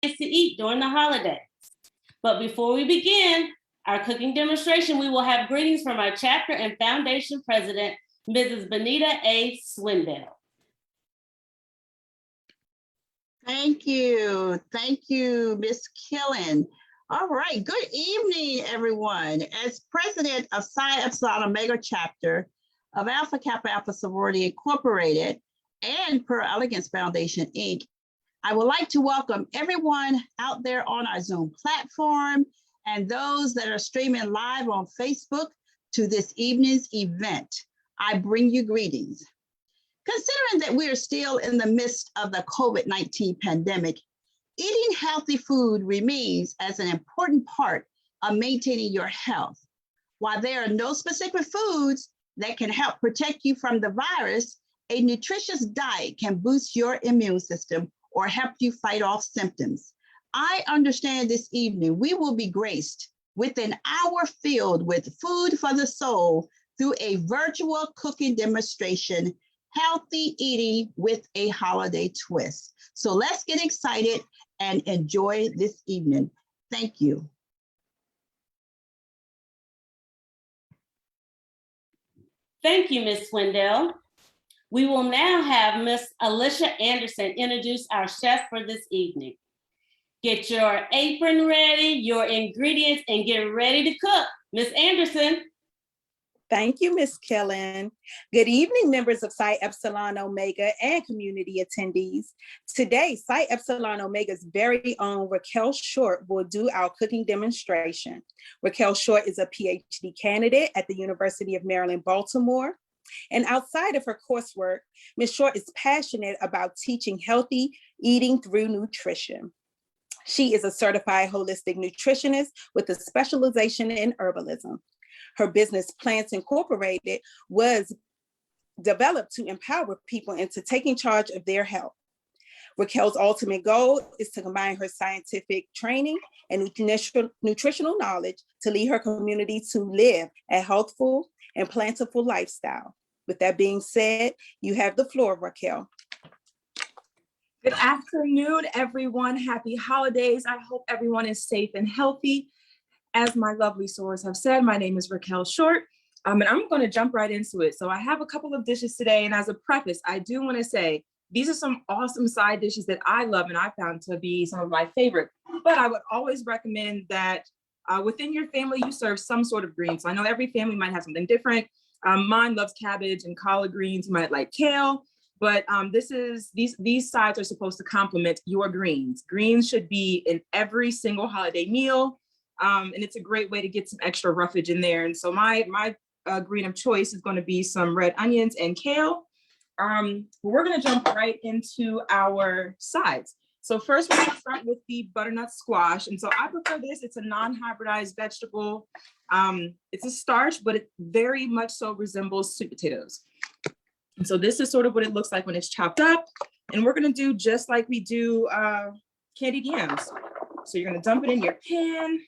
to eat during the holidays. But before we begin our cooking demonstration, we will have greetings from our chapter and foundation president, Mrs. Benita A. Swindell. Thank you, Ms. Killen. All right, good evening, everyone. As president of Psi Epsilon Omega chapter of Alpha Kappa Alpha Sorority Incorporated and Per Elegance Foundation, Inc., I would like to welcome everyone out there on our Zoom platform and those that are streaming live on Facebook to this evening's event. I bring you greetings. Considering that we are still in the midst of the COVID-19 pandemic, eating healthy food remains as an important part of maintaining your health. While there are no specific foods that can help protect you from the virus, a nutritious diet can boost your immune system or help you fight off symptoms. I understand this evening we will be graced with an hour filled with food for the soul through a virtual cooking demonstration, Healthy Eating with a Holiday Twist. So let's get excited and enjoy this evening. Thank you. Thank you, Ms. Swindell. We will now have Ms. Alicia Anderson introduce our chef for this evening. Get your apron ready, your ingredients, and get ready to cook. Ms. Anderson. Thank you, Ms. Killen. Good evening, members of Psi Epsilon Omega and community attendees. Today, Psi Epsilon Omega's very own Raquel Short will do our cooking demonstration. Raquel Short is a PhD candidate at the University of Maryland, Baltimore. And outside of her coursework, Ms. Short is passionate about teaching healthy eating through nutrition. She is a certified holistic nutritionist with a specialization in herbalism. Her business, Plants Incorporated, was developed to empower people into taking charge of their health. Raquel's ultimate goal is to combine her scientific training and nutritional knowledge to lead her community to live a healthful and plentiful lifestyle. With that being said, you have the floor, Raquel. Good afternoon, everyone. Happy holidays. I hope everyone is safe and healthy. As my lovely sorors have said, my name is Raquel Short, and I'm going to jump right into it. So I have a couple of dishes today, and as a preface, I do want to say these are some awesome side dishes that I love and I found to be some of my favorite. But I would always recommend that within your family, you serve some sort of greens. So I know every family might have something different. Mine loves cabbage and collard greens. You might like kale, but these sides are supposed to complement your greens. Greens should be in every single holiday meal. And it's a great way to get some extra roughage in there. And so my green of choice is going to be some red onions and kale. We're going to jump right into our sides. So first, we're going to start with the butternut squash. And so I prefer this. It's a non-hybridized vegetable. It's a starch, but it very much so resembles sweet potatoes. And so this is sort of what it looks like when it's chopped up. And we're going to do just like we do candied yams. So you're going to dump it in your pan.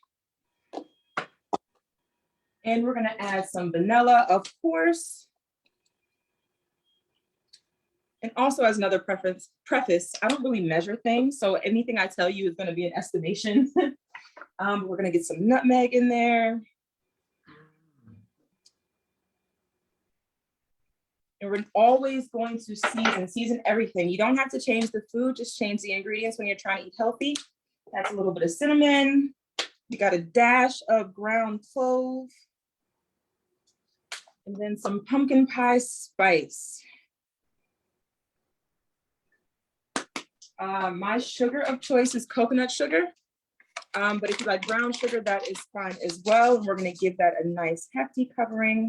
And we're going to add some vanilla, of course. And also, as another preface, I don't really measure things. So anything I tell you is going to be an estimation. We're going to get some nutmeg in there. And we're always going to season everything. You don't have to change the food, just change the ingredients when you're trying to eat healthy. That's a little bit of cinnamon. You got a dash of ground clove. And then some pumpkin pie spice. My sugar of choice is coconut sugar. But if you like brown sugar, that is fine as well. And we're going to give that a nice hefty covering.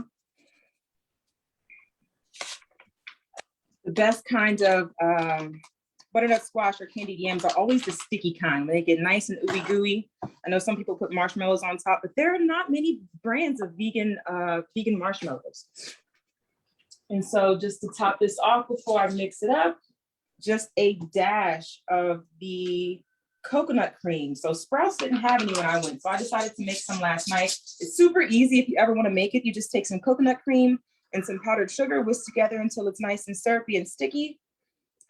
The best kind of butternut squash or candied yams are always the sticky kind. They get nice and ooey gooey. I know some people put marshmallows on top, but there are not many brands of vegan marshmallows. And so just to top this off before I mix it up, just a dash of the coconut cream. So Sprouts didn't have any when I went, so I decided to make some last night. It's super easy. If you ever want to make it, you just take some coconut cream and some powdered sugar, whisk together until it's nice and syrupy and sticky.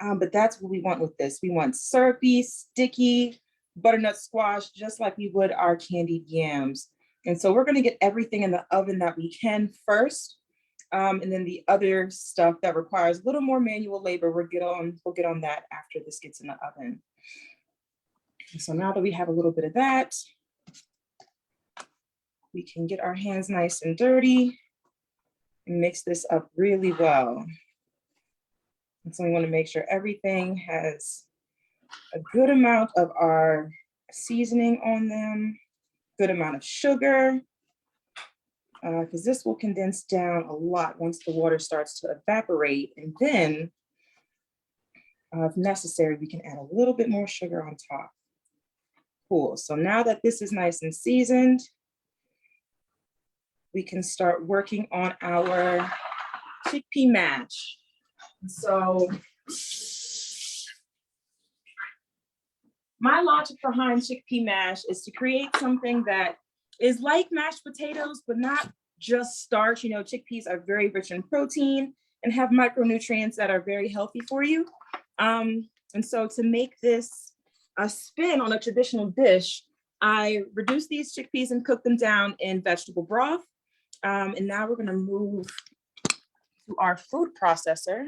But that's what we want with this. We want syrupy, sticky, butternut squash, just like we would our candied yams. And so we're gonna get everything in the oven that we can first. And then the other stuff that requires a little more manual labor, we'll get on that after this gets in the oven. And so now that we have a little bit of that, we can get our hands nice and dirty and mix this up really well. And so we want to make sure everything has a good amount of our seasoning on them, good amount of sugar, because this will condense down a lot once the water starts to evaporate. And then, if necessary, we can add a little bit more sugar on top. Cool. So now that this is nice and seasoned, we can start working on our chickpea mash. So my logic behind chickpea mash is to create something that is like mashed potatoes, but not just starch. You know, chickpeas are very rich in protein and have micronutrients that are very healthy for you. And so to make this a spin on a traditional dish, I reduce these chickpeas and cook them down in vegetable broth. And now we're gonna move to our food processor.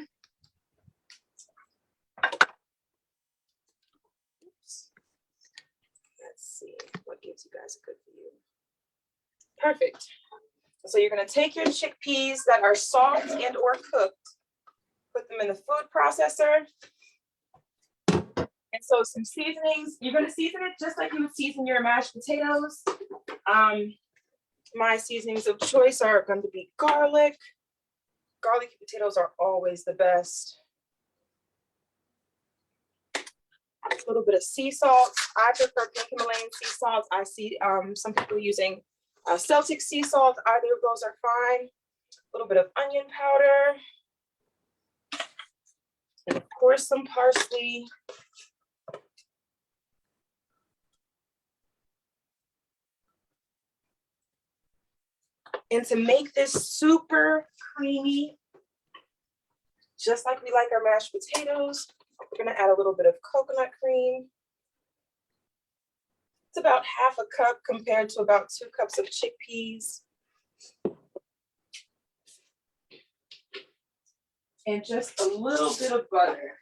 Oops. Let's see what gives you guys a good view. Perfect. So you're gonna take your chickpeas that are soft and or cooked, put them in the food processor. And so some seasonings, you're gonna season it just like you would season your mashed potatoes. My seasonings of choice are going to be garlic. Garlic potatoes are always the best. A little bit of sea salt. I prefer pink Himalayan sea salt. I see some people using Celtic sea salt. Either of those are fine. A little bit of onion powder. And of course, some parsley. And to make this super creamy, just like we like our mashed potatoes, we're gonna add a little bit of coconut cream. It's about half a cup compared to about 2 cups of chickpeas. And just a little bit of butter.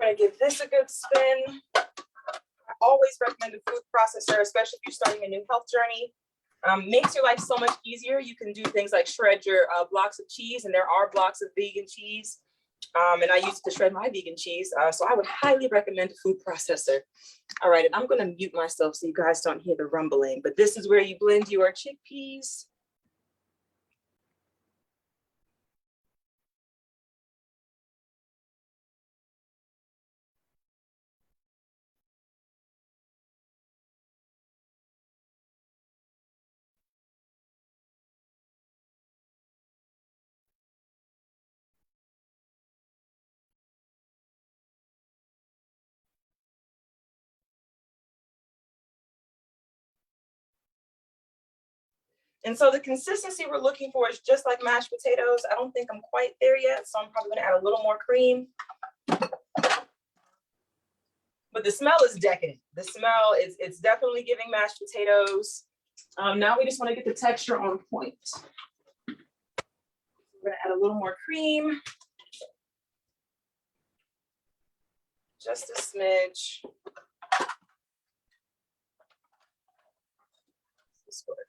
We're gonna give this a good spin. I always recommend a food processor, especially if you're starting a new health journey. Makes your life so much easier. You can do things like shred your blocks of cheese, and there are blocks of vegan cheese. And I use it to shred my vegan cheese. So I would highly recommend a food processor. All right, and I'm gonna mute myself so you guys don't hear the rumbling, but this is where you blend your chickpeas. And so the consistency we're looking for is just like mashed potatoes. I don't think I'm quite there yet, so I'm probably gonna add a little more cream. But the smell is decadent. The smell is, it's definitely giving mashed potatoes. Now we just wanna get the texture on point. We're gonna add a little more cream. Just a smidge. This works.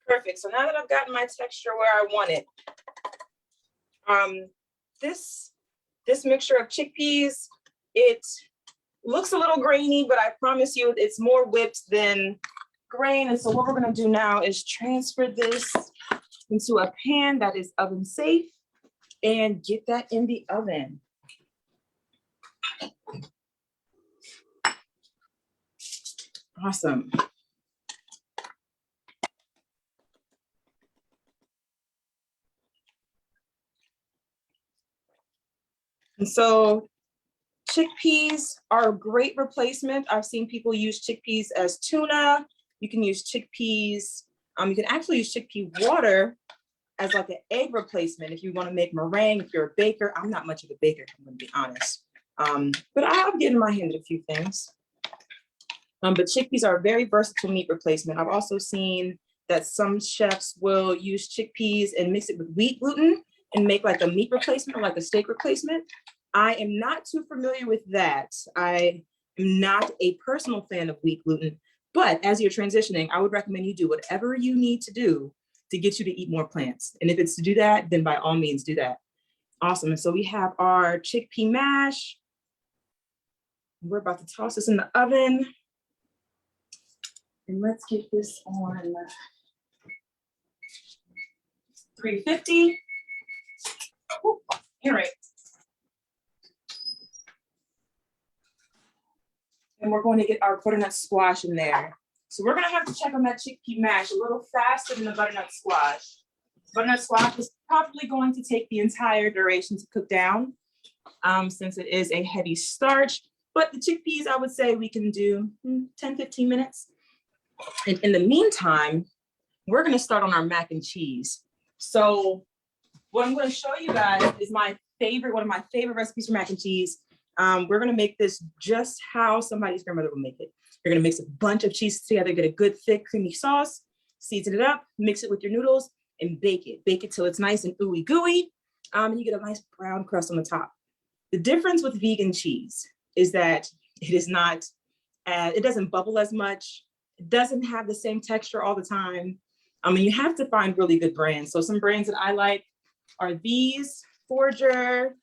Perfect. So now that I've gotten my texture where I want it, this mixture of chickpeas, it looks a little grainy, but I promise you it's more whipped than grain. And so what we're gonna do now is transfer this into a pan that is oven safe and get that in the oven. Awesome. And so chickpeas are a great replacement. I've seen people use chickpeas as tuna. You can use chickpeas. You can actually use chickpea water as like an egg replacement if you want to make meringue, if you're a baker. I'm not much of a baker, I'm going to be honest. But I've getting my hand at a few things. But chickpeas are a very versatile meat replacement. I've also seen that some chefs will use chickpeas and mix it with wheat gluten and make like a meat replacement or like a steak replacement. I am not too familiar with that. I am not a personal fan of wheat gluten, but as you're transitioning, I would recommend you do whatever you need to do to get you to eat more plants. And if it's to do that, then by all means do that. Awesome. And so we have our chickpea mash. We're about to toss this in the oven. And let's get this on 350. All right. And we're going to get our butternut squash in there. So we're gonna have to check on that chickpea mash a little faster than the butternut squash. Butternut squash is probably going to take the entire duration to cook down since it is a heavy starch. But the chickpeas, I would say we can do 10, 15 minutes. And in the meantime, we're gonna start on our mac and cheese. So what I'm gonna show you guys is one of my favorite recipes for mac and cheese. We're gonna make this just how somebody's grandmother would make it. You're gonna mix a bunch of cheese together, get a good thick creamy sauce, season it up, mix it with your noodles, and bake it. Bake it till it's nice and ooey gooey, and you get a nice brown crust on the top. The difference with vegan cheese is that it is not, it doesn't bubble as much. It doesn't have the same texture all the time. And you have to find really good brands. So some brands that I like are these, Forger,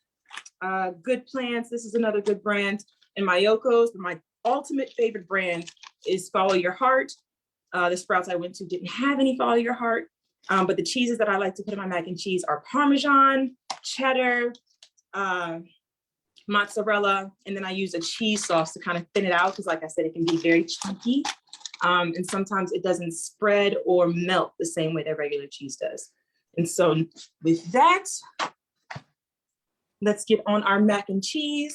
Good Plants. This is another good brand. And Mayoko's, my ultimate favorite brand is Follow Your Heart. The Sprouts I went to didn't have any Follow Your Heart. But the cheeses that I like to put in my mac and cheese are Parmesan, cheddar, mozzarella, and then I use a cheese sauce to kind of thin it out because like I said, it can be very chunky. And sometimes it doesn't spread or melt the same way that regular cheese does. And so with that, let's get on our mac and cheese.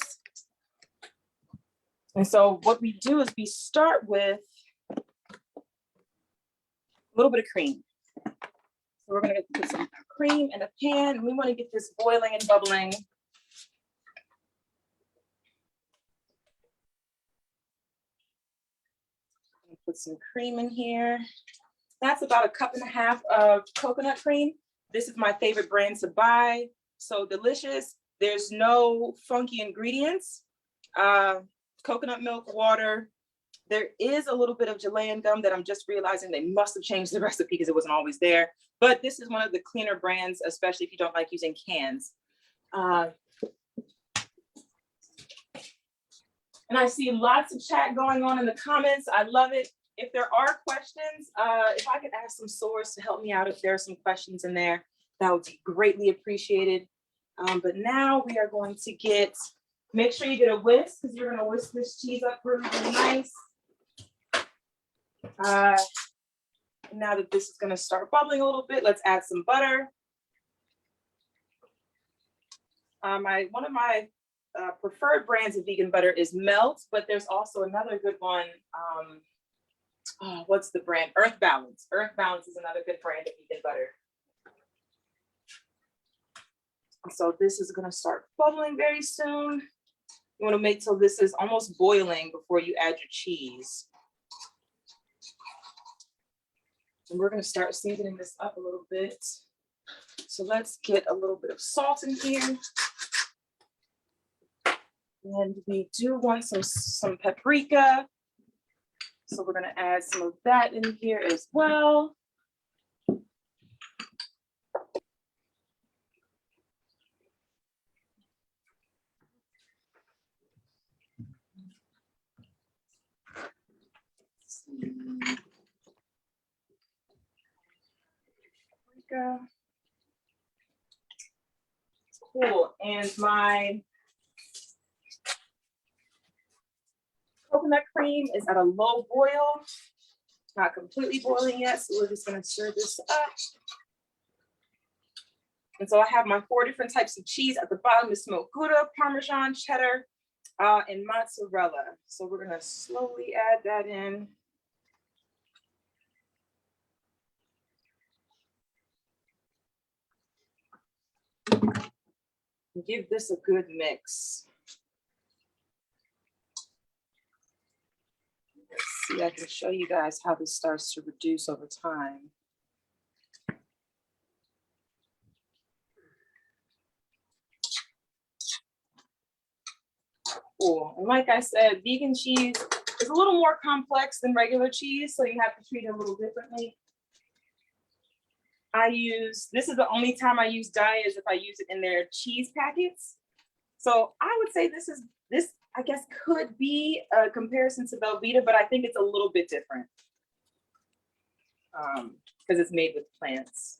And so what we do is we start with a little bit of cream. So we're gonna put some cream in a pan and we wanna get this boiling and bubbling. Put some cream in here. That's about 1.5 cups of coconut cream. This is my favorite brand to buy. So delicious. There's no funky ingredients. Coconut milk, water. There is a little bit of gelatin gum that I'm just realizing they must have changed the recipe because it wasn't always there. But this is one of the cleaner brands, especially if you don't like using cans. And I see lots of chat going on in the comments. I love it. If there are questions, if I could ask some source to help me out, if there are some questions in there, that would be greatly appreciated. But now we are going to make sure you get a whisk because you're gonna whisk this cheese up really, really nice. Now that this is gonna start bubbling a little bit, let's add some butter. One of my preferred brands of vegan butter is Melt, but there's also another good one. What's the brand? Earth Balance. Earth Balance is another good brand of vegan butter. So this is gonna start bubbling very soon. You wanna make till this is almost boiling before you add your cheese. And we're gonna start seasoning this up a little bit. So let's get a little bit of salt in here. And we do want some paprika. So we're gonna add some of that in here as well. There we go. Cool. And my coconut cream is at a low boil, not completely boiling yet. So we're just going to stir this up. And so I have my 4 different types of cheese at the bottom: is smoked Gouda, Parmesan, cheddar, and mozzarella. So we're going to slowly add that in. And give this a good mix. Let's see, I can show you guys how this starts to reduce over time. Cool. And like I said, vegan cheese is a little more complex than regular cheese, so you have to treat it a little differently. This is the only time I use dye is if I use it in their cheese packets. So I would say this I guess could be a comparison to Velveeta, but I think it's a little bit different because it's made with plants,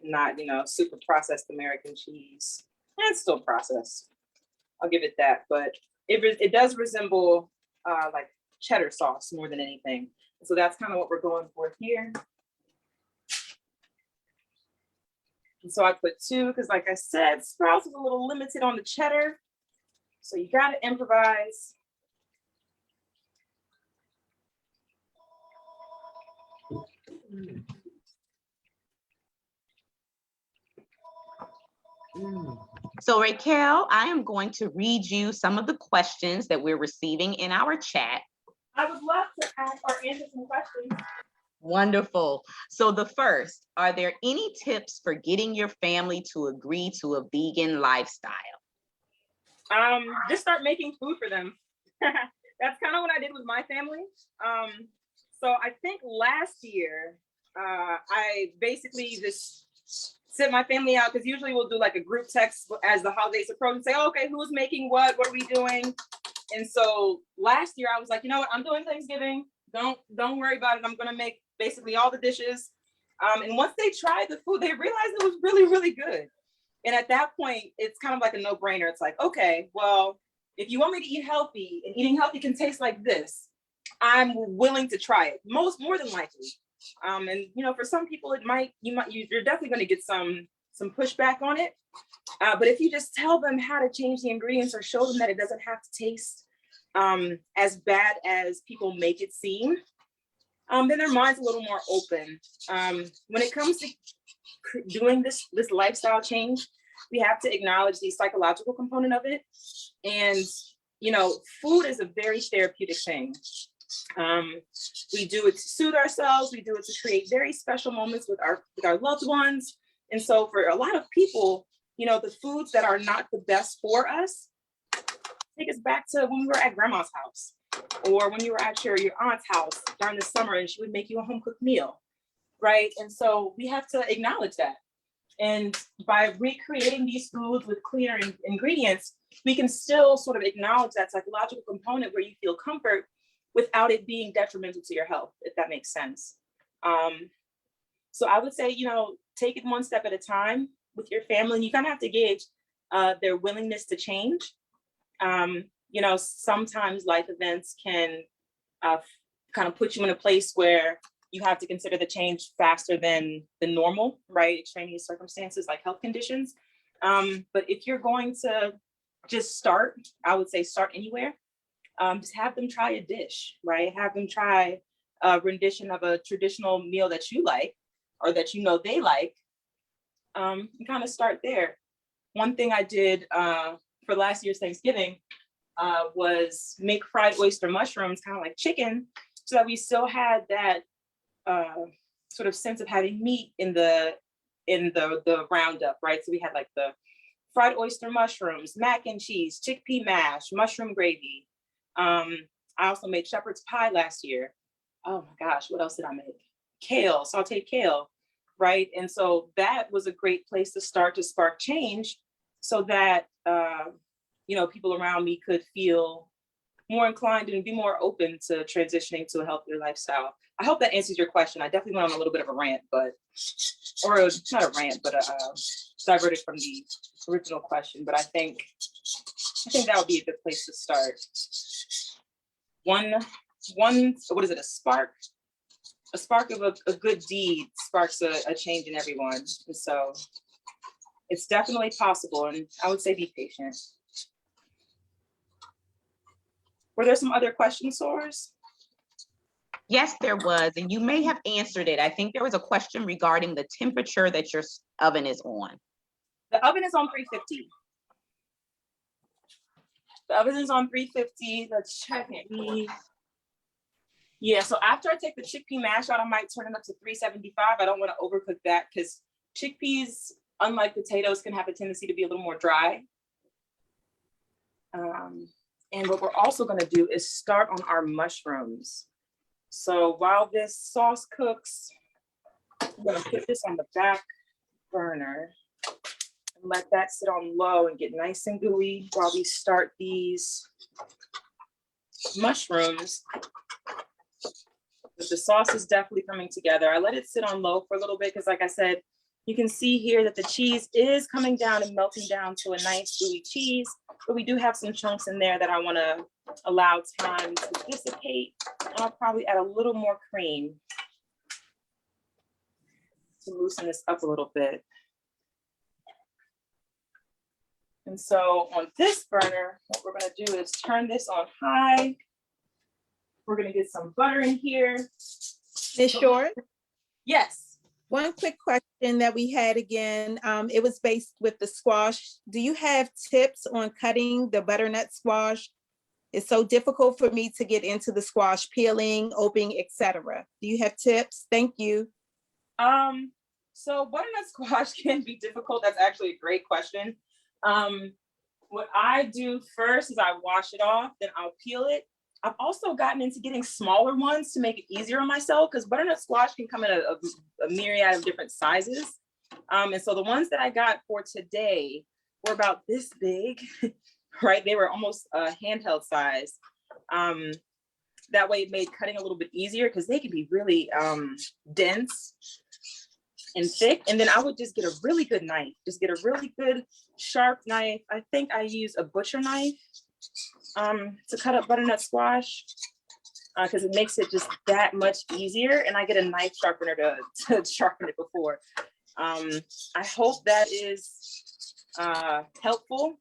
not, super processed American cheese. And it's still processed. I'll give it that, but it does resemble like cheddar sauce more than anything. So that's kind of what we're going for here. And so I put 2 because, like I said, Sprouts is a little limited on the cheddar. So you got to improvise. So Raquel, I am going to read you some of the questions that we're receiving in our chat. I would love to ask or answer some questions. Wonderful. So the first, are there any tips for getting your family to agree to a vegan lifestyle? Just start making food for them. That's kind of what I did with my family. So I think last year, I basically just sent my family out, because usually we'll do like a group text as the holidays approach and say, oh, okay, who's making what are we doing? And so last year I was like, you know what, I'm doing Thanksgiving. Don't worry about it. I'm gonna make basically all the dishes. And once they tried the food, they realized it was really, really good. And at that point, it's kind of like a no-brainer. It's like, okay, well, if you want me to eat healthy and eating healthy can taste like this, I'm willing to try it. More than likely. And for some people, you're definitely going to get some pushback on it. But if you just tell them how to change the ingredients or show them that it doesn't have to taste as bad as people make it seem, then their mind's a little more open. When it comes to doing this lifestyle change, we have to acknowledge the psychological component of it. And, food is a very therapeutic thing. We do it to soothe ourselves. We do it to create very special moments with our loved ones. And so for a lot of people, the foods that are not the best for us take us back to when we were at grandma's house, or when you were at your aunt's house during the summer and she would make you a home cooked meal, right? And so we have to acknowledge that. And by recreating these foods with cleaner ingredients, we can still sort of acknowledge that psychological component where you feel comfort without it being detrimental to your health, if that makes sense. So I would say, take it one step at a time with your family. And you kind of have to gauge their willingness to change. Sometimes life events can kind of put you in a place where you have to consider the change faster than the normal, right? Extraneous circumstances like health conditions. But if you're going to just start, I would say start anywhere. Just have them try a dish, right? Have them try a rendition of a traditional meal that you like, or that they like, and kind of start there. One thing I did for last year's Thanksgiving was make fried oyster mushrooms, kind of like chicken, so that we still had that sort of sense of having meat in the roundup, right? So we had like the fried oyster mushrooms, mac and cheese, chickpea mash, mushroom gravy. I also made shepherd's pie last year. Oh my gosh, what else did I make? Kale, sauteed kale, right? And so that was a great place to start to spark change, so that people around me could feel more inclined and be more open to transitioning to a healthier lifestyle. I hope that answers your question. I definitely went on a little bit of a rant, or not a rant, but diverted from the original question. But I think that would be a good place to start. One, what is it? A spark of a good deed sparks a change in everyone. And so it's definitely possible. And I would say be patient. Were there some other questions, Soars? Yes, there was, and you may have answered it. I think there was a question regarding the temperature that your oven is on. The oven is on 350. The oven is on 350. Let's check it. Yeah, so after I take the chickpea mash out, I might turn it up to 375. I don't want to overcook that because chickpeas, unlike potatoes, can have a tendency to be a little more dry. And what we're also going to do is start on our mushrooms. So while this sauce cooks, I'm going to put this on the back burner and let that sit on low and get nice and gooey while we start these mushrooms. But the sauce is definitely coming together. I let it sit on low for a little bit because, like I said, you can see here that the cheese is coming down and melting down to a nice gooey cheese, but we do have some chunks in there that I want to allow time to dissipate. I'll probably add a little more cream to loosen this up a little bit. And so on this burner, what we're going to do is turn this on high. We're going to get some butter in here. Ms. Short? Yes. One quick question that we had again, it was based with the squash. Do you have tips on cutting the butternut squash? It's so difficult for me to get into the squash, peeling, opening, etc. Do you have tips? Thank you. So butternut squash can be difficult. That's actually a great question. What I do first is I wash it off, then I'll peel it. I've also gotten into getting smaller ones to make it easier on myself because butternut squash can come in a myriad of different sizes. And so the ones that I got for today were about this big, right? They were almost a handheld size. That way it made cutting a little bit easier because they can be really dense and thick. And then I would just get a really good knife, just get a really good sharp knife. I think I use a butcher knife to cut up butternut squash because it makes it just that much easier. And I get a knife sharpener to sharpen it before. I hope that is helpful.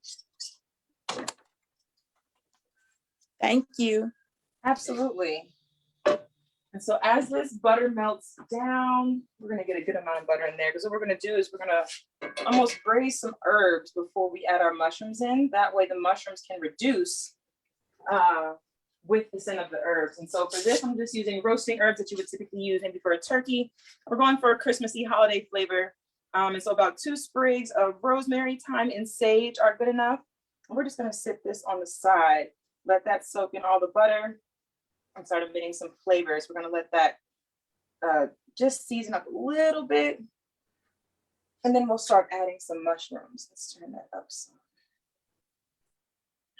Thank you. Absolutely. And so as this butter melts down, we're gonna get a good amount of butter in there because what we're gonna do is we're gonna almost braise some herbs before we add our mushrooms in. That way the mushrooms can reduce with the scent of the herbs. And so for this, I'm just using roasting herbs that you would typically use maybe for a turkey. We're going for a Christmassy holiday flavor. And so about 2 sprigs of rosemary, thyme, and sage are good enough. And we're just gonna sit this on the side, let that soak in all the butter and start emitting some flavors. We're gonna let that just season up a little bit. And then we'll start adding some mushrooms. Let's turn that up some.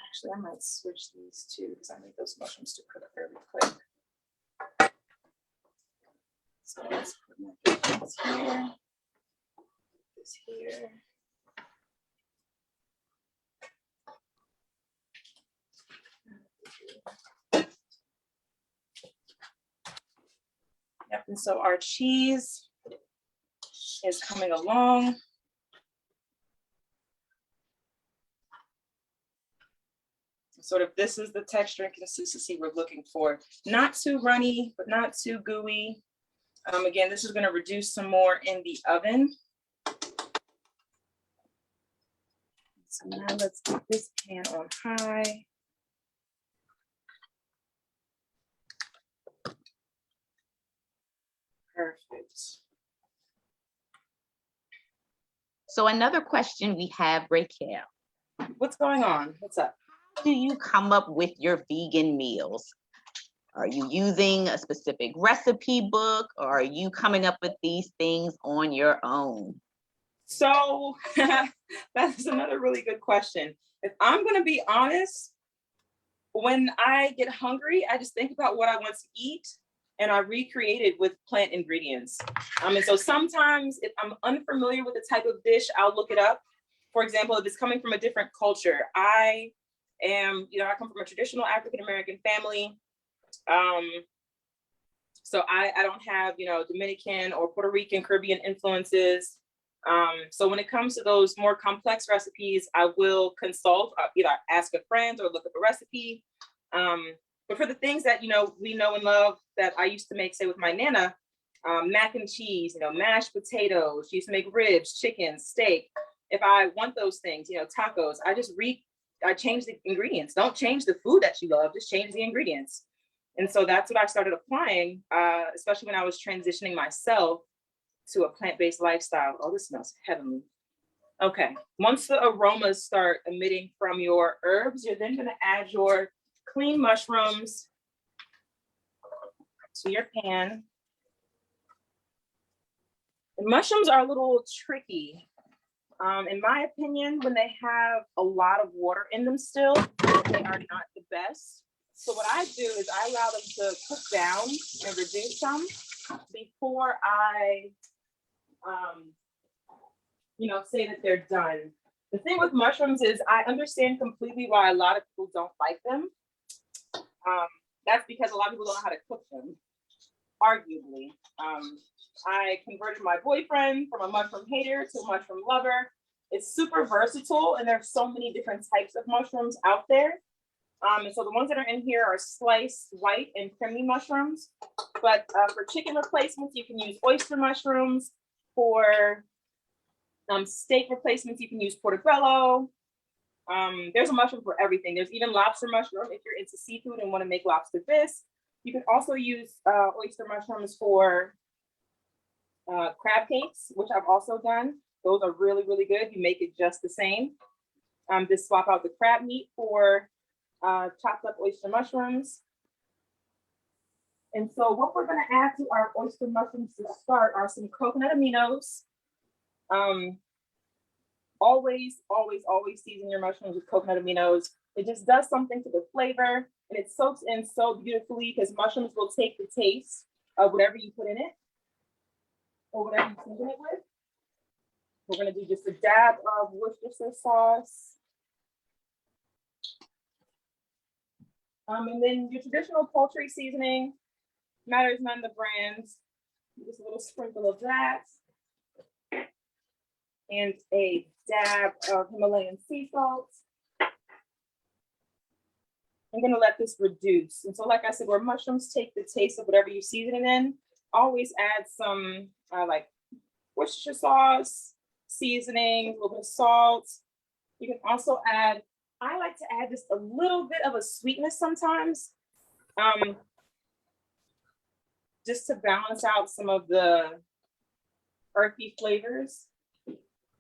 Actually, I might switch these two because I need those mushrooms to cook fairly quick. So let's put this here, this here. Yep, and so our cheese is coming along. Sort of this is the texture and consistency we're looking for. Not too runny, but not too gooey. Again, this is going to reduce some more in the oven. So now let's get this pan on high. Perfect. So another question we have, Raquel. What's going on? What's up? How do you come up with your vegan meals? Are you using a specific recipe book or are you coming up with these things on your own? So that's another really good question. If I'm going to be honest, when I get hungry, I just think about what I want to eat and I recreate it with plant ingredients. And so sometimes if I'm unfamiliar with the type of dish, I'll look it up. For example, if it's coming from a different culture, I come from a traditional African-American family. So I don't have, Dominican or Puerto Rican, Caribbean influences. So when it comes to those more complex recipes, I will consult, either ask a friend or look up a recipe. But for the things that, we know and love that I used to make, say with my Nana, mac and cheese, mashed potatoes, she used to make ribs, chicken, steak. If I want those things, tacos, I change the ingredients. Don't change the food that you love, just change the ingredients. And so that's what I started applying, especially when I was transitioning myself to a plant-based lifestyle. Oh, this smells heavenly. Okay, once the aromas start emitting from your herbs, you're then gonna add your clean mushrooms to your pan. And mushrooms are a little tricky. In my opinion, when they have a lot of water in them still, they are not the best. So what I do is I allow them to cook down and reduce some before I, say that they're done. The thing with mushrooms is I understand completely why a lot of people don't like them. That's because a lot of people don't know how to cook them, arguably. I converted my boyfriend from a mushroom hater to a mushroom lover. It's super versatile and there's so many different types of mushrooms out there. And so the ones that are in here are sliced white and creamy mushrooms. But for chicken replacements, you can use oyster mushrooms. For steak replacements, you can use portobello. There's a mushroom for everything. There's even lobster mushroom if you're into seafood and want to make lobster bisque. You can also use oyster mushrooms for crab cakes, which I've also done. Those are really, really good. You make it just the same. Just swap out the crab meat for chopped up oyster mushrooms. And so what we're going to add to our oyster mushrooms to start are some coconut aminos. Always season your mushrooms with coconut aminos. It just does something to the flavor and it soaks in so beautifully because mushrooms will take the taste of whatever you put in it or whatever you season it with. We're going to do just a dab of Worcestershire sauce. And then your traditional poultry seasoning, matters none the brands, just a little sprinkle of that. And a dab of Himalayan sea salt. I'm gonna let this reduce. And so like I said, where mushrooms take the taste of whatever you season it in, always add some like Worcestershire sauce, seasoning, a little bit of salt. You can also add, I like to add just a little bit of a sweetness sometimes, just to balance out some of the earthy flavors.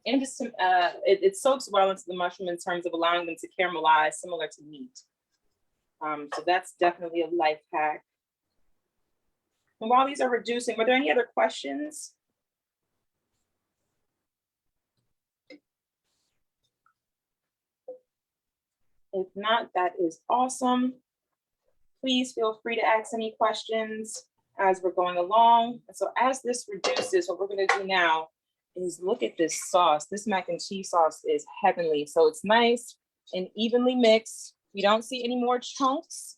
And just to, it soaks well into the mushroom in terms of allowing them to caramelize similar to meat. So that's definitely a life hack. And while these are reducing, were there any other questions? If not, that is awesome. Please feel free to ask any questions as we're going along. And so as this reduces, what we're going to do now is look at this sauce. This mac and cheese sauce is heavenly. So it's nice and evenly mixed. We don't see any more chunks.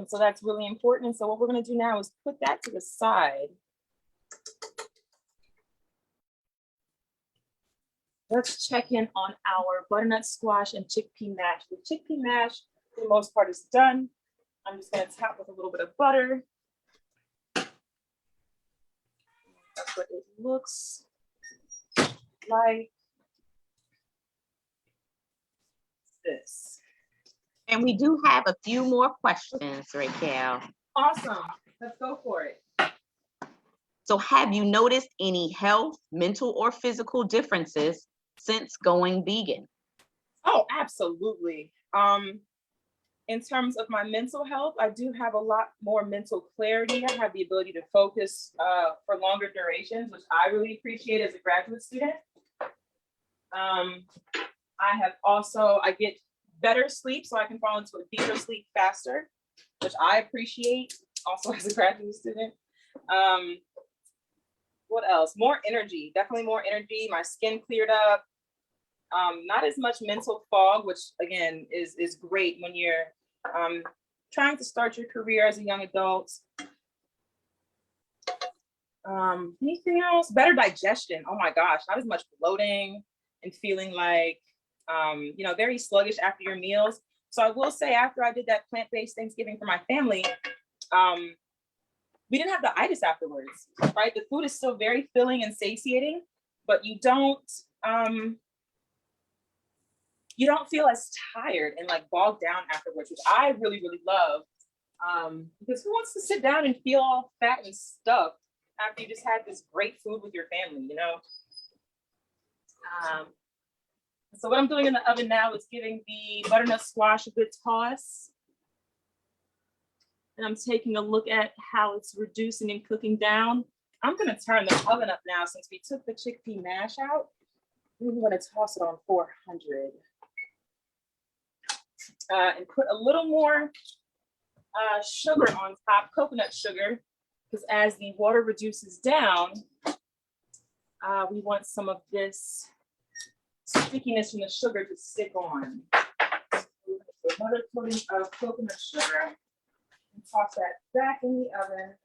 So that's really important. So what we're going to do now is put that to the side. Let's check in on our butternut squash and chickpea mash. The chickpea mash, for the most part, is done. I'm just going to top with a little bit of butter. That's what it looks like. This. And we do have a few more questions, Raquel. Awesome. Let's go for it. So have you noticed any health, mental, or physical differences since going vegan? Oh, absolutely. In terms of my mental health, I do have a lot more mental clarity. I have the ability to focus for longer durations, which I really appreciate as a graduate student. I get better sleep so I can fall into a deeper sleep faster, which I appreciate also as a graduate student. What else? More energy, definitely more energy. My skin cleared up. Not as much mental fog, which again is great when you're trying to start your career as a young adult. Anything else? Better digestion. Oh my gosh, not as much bloating and feeling like, you know, very sluggish after your meals. So I will say, after I did that plant-based Thanksgiving for my family, we didn't have the itis afterwards, right? The food is still very filling and satiating, but you don't feel as tired and like bogged down afterwards, which I really, really love. Because who wants to sit down and feel all fat and stuffed after you just had this great food with your family, you know? So what I'm doing in the oven now is giving the butternut squash a good toss. And I'm taking a look at how it's reducing and cooking down. I'm gonna turn the oven up now since we took the chickpea mash out. I'm gonna toss it on 400. And put a little more sugar on top, coconut sugar, because as the water reduces down, we want some of this stickiness from the sugar to stick on. So another coating of coconut sugar, and toss that back in the oven.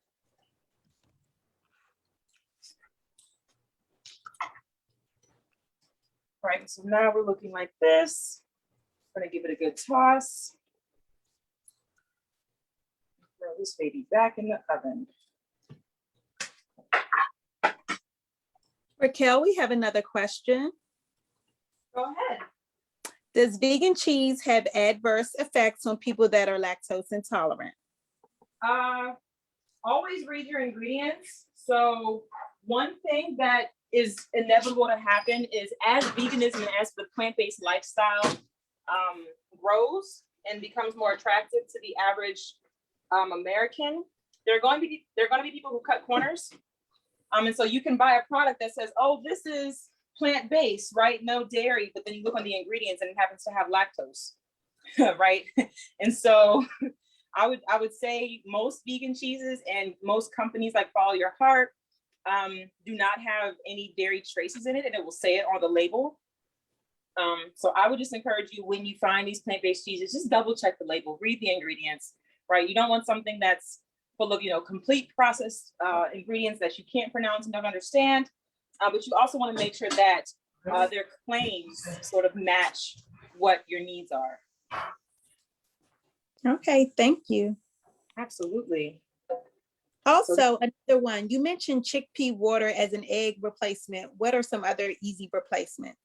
All right, so now we're looking like this. I'm gonna give it a good toss. Throw this baby back in the oven. Raquel, we have another question. Go ahead. Does vegan cheese have adverse effects on people that are lactose intolerant? Always read your ingredients. So one thing that is inevitable to happen is, as veganism and as the plant-based lifestyle grows and becomes more attractive to the average American, there are going to be people who cut corners. And so you can buy a product that says, oh, this is plant-based, right? No dairy, but then you look on the ingredients and it happens to have lactose, right? And so I would say most vegan cheeses and most companies like Follow Your Heart do not have any dairy traces in it, and it will say it on the label. So I would just encourage you, when you find these plant-based cheeses, just double check the label, read the ingredients, right? You don't want something that's full of, complete processed ingredients that you can't pronounce and don't understand. But you also want to make sure that their claims sort of match what your needs are. Okay, thank you. Absolutely. Also, another one, you mentioned chickpea water as an egg replacement. What are some other easy replacements?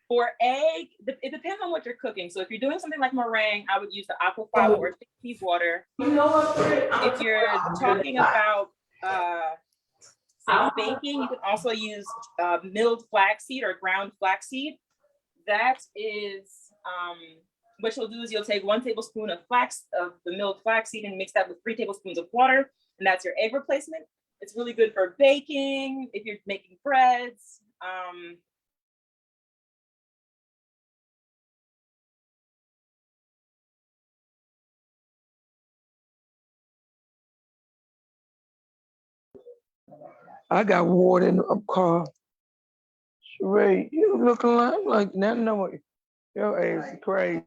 For egg, it depends on what you're cooking. So if you're doing something like meringue, I would use the aquafaba or chickpea water. If you're talking about say baking, you can also use milled flaxseed or ground flaxseed. That is, what you'll do is you'll take 1 tablespoon of the milled flaxseed and mix that with 3 tablespoons of water, and that's your egg replacement. It's really good for baking, if you're making breads. I got water in the car. Sheree, you looking like that? No, your ass is crazy.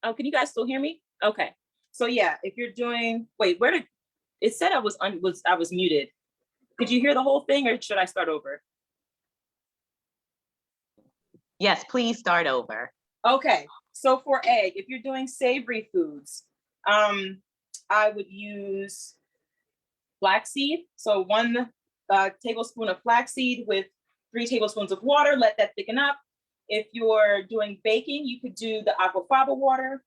Oh, can you guys still hear me? Okay. So yeah, if you're doing, wait, it said I was muted. Could you hear the whole thing, or should I start over? Yes, please start over. Okay, so for egg, if you're doing savory foods, I would use flaxseed. So 1 tablespoon of flaxseed with 3 tablespoons of water, let that thicken up. If you're doing baking, you could do the aquafaba water,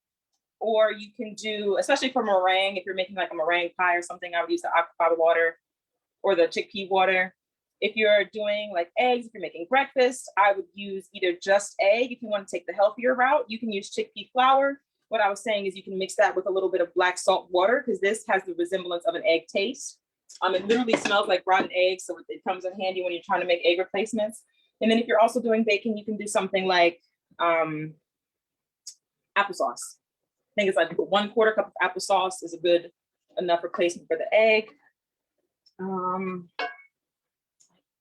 or you can do, especially for meringue, if you're making like a meringue pie or something, I would use the aquafaba water or the chickpea water. If you're doing like eggs, if you're making breakfast, I would use either just egg. If you want to take the healthier route, you can use chickpea flour. What I was saying is you can mix that with a little bit of black salt water because this has the resemblance of an egg taste. It literally smells like rotten eggs, so it comes in handy when you're trying to make egg replacements. And then if you're also doing bacon, you can do something like applesauce. I think it's like 1/4 cup of applesauce is a good enough replacement for the egg. I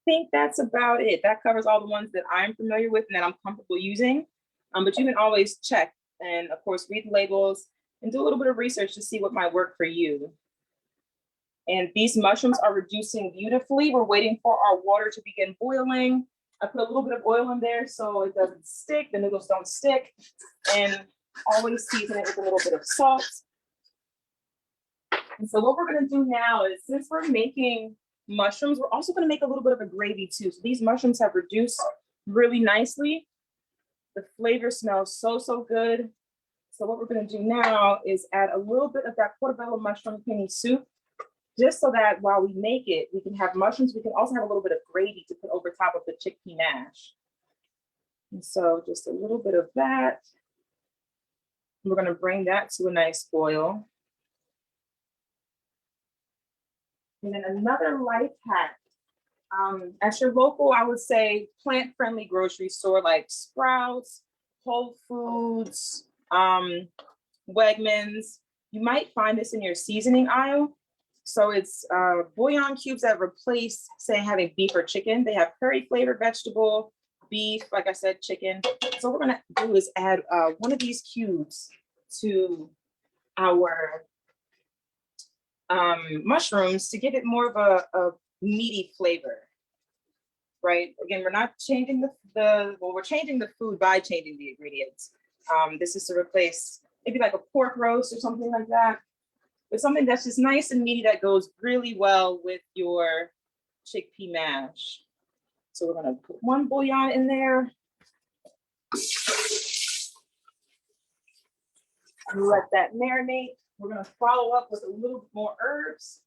think that's about it. That covers all the ones that I'm familiar with and that I'm comfortable using. But you can always check and of course read the labels and do a little bit of research to see what might work for you. And these mushrooms are reducing beautifully. We're waiting for our water to begin boiling. I put a little bit of oil in there so it doesn't stick, the noodles don't stick, and always season it with a little bit of salt. And so what we're gonna do now is, since we're making mushrooms, we're also gonna make a little bit of a gravy too. So these mushrooms have reduced really nicely. The flavor smells so, so good. So what we're gonna do now is add a little bit of that portobello mushroom penny soup, just so that while we make it, we can have mushrooms. We can also have a little bit of gravy to put over top of the chickpea mash. And so just a little bit of that. We're gonna bring that to a nice boil. And then another life hack. At your local, I would say, plant-friendly grocery store like Sprouts, Whole Foods, Wegmans, you might find this in your seasoning aisle. So it's bouillon cubes that replace, say, having beef or chicken. They have curry flavored vegetable, beef, like I said, chicken. So what we're gonna do is add one of these cubes to our mushrooms to give it more of a meaty flavor, right? Again, we're not changing we're changing the food by changing the ingredients. This is to replace maybe like a pork roast or something like that, but something that's just nice and meaty that goes really well with your chickpea mash. So we're gonna put one bouillon in there. And let that marinate. We're gonna follow up with a little more herbs.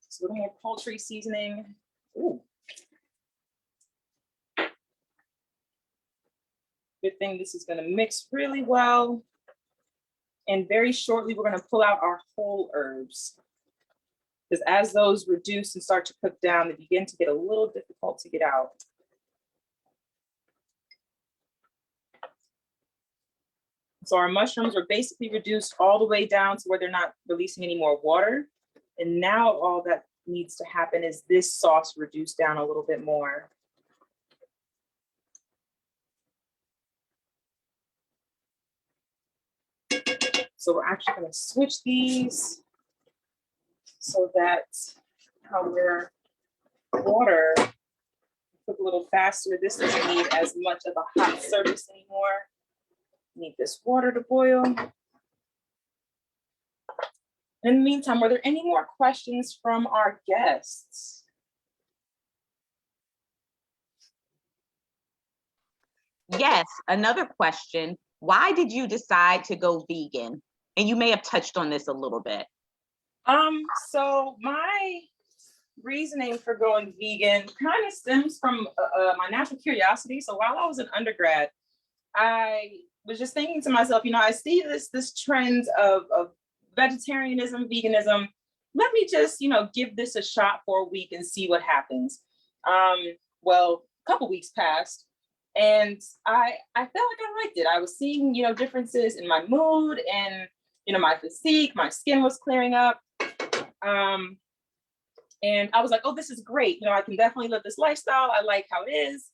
So a little more poultry seasoning. Ooh. Good thing this is gonna mix really well. And very shortly, we're gonna pull out our whole herbs. Because as those reduce and start to cook down, they begin to get a little difficult to get out. So our mushrooms are basically reduced all the way down to where they're not releasing any more water. And now all that needs to happen is this sauce reduced down a little bit more. So we're actually going to switch these so that our water cook a little faster. This doesn't need as much of a hot surface anymore. Need this water to boil. In the meantime, were there any more questions from our guests? Yes, another question. Why did you decide to go vegan? And you may have touched on this a little bit. So my reasoning for going vegan kind of stems from my natural curiosity. So while I was an undergrad, I was just thinking to myself, you know, I see this trend of vegetarianism, veganism. Let me just, you know, give this a shot for a week and see what happens. Well, a couple weeks passed, and I felt like I liked it. I was seeing, you know, differences in my mood and, you know, my physique. My skin was clearing up, and I was like, oh, this is great. You know, I can definitely live this lifestyle. I like how it is.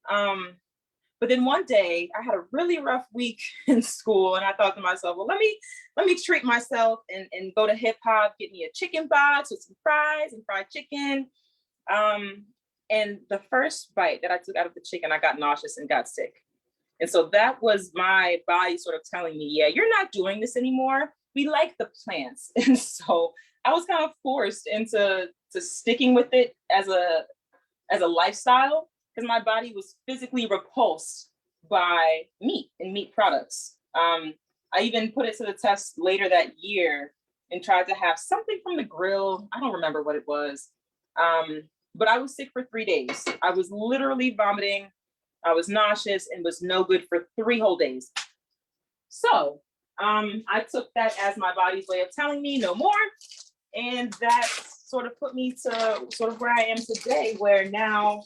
But then one day I had a really rough week in school, and I thought to myself, well, let me treat myself and go to Hip Hop, get me a chicken box with some fries and fried chicken. And the first bite that I took out of the chicken, I got nauseous and got sick. And so that was my body sort of telling me, yeah, you're not doing this anymore. We like the plants. And so I was kind of forced into sticking with it as a lifestyle, because my body was physically repulsed by meat and meat products. I even put it to the test later that year and tried to have something from the grill. I don't remember what it was. but I was sick for 3 days. I was literally vomiting. I was nauseous and was no good for 3 whole days. So I took that as my body's way of telling me no more. And that sort of put me to sort of where I am today, where now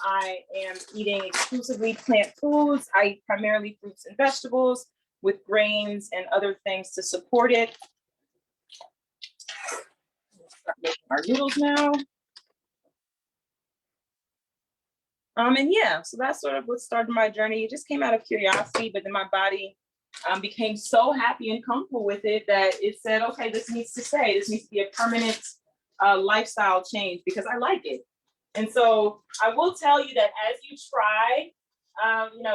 I am eating exclusively plant foods. I eat primarily fruits and vegetables with grains and other things to support it. We'll start making our noodles now. And yeah, so that's sort of what started my journey. It just came out of curiosity, but then my body became so happy and comfortable with it that it said, okay, this needs to stay. This needs to be a permanent lifestyle change because I like it. And so I will tell you that as you try,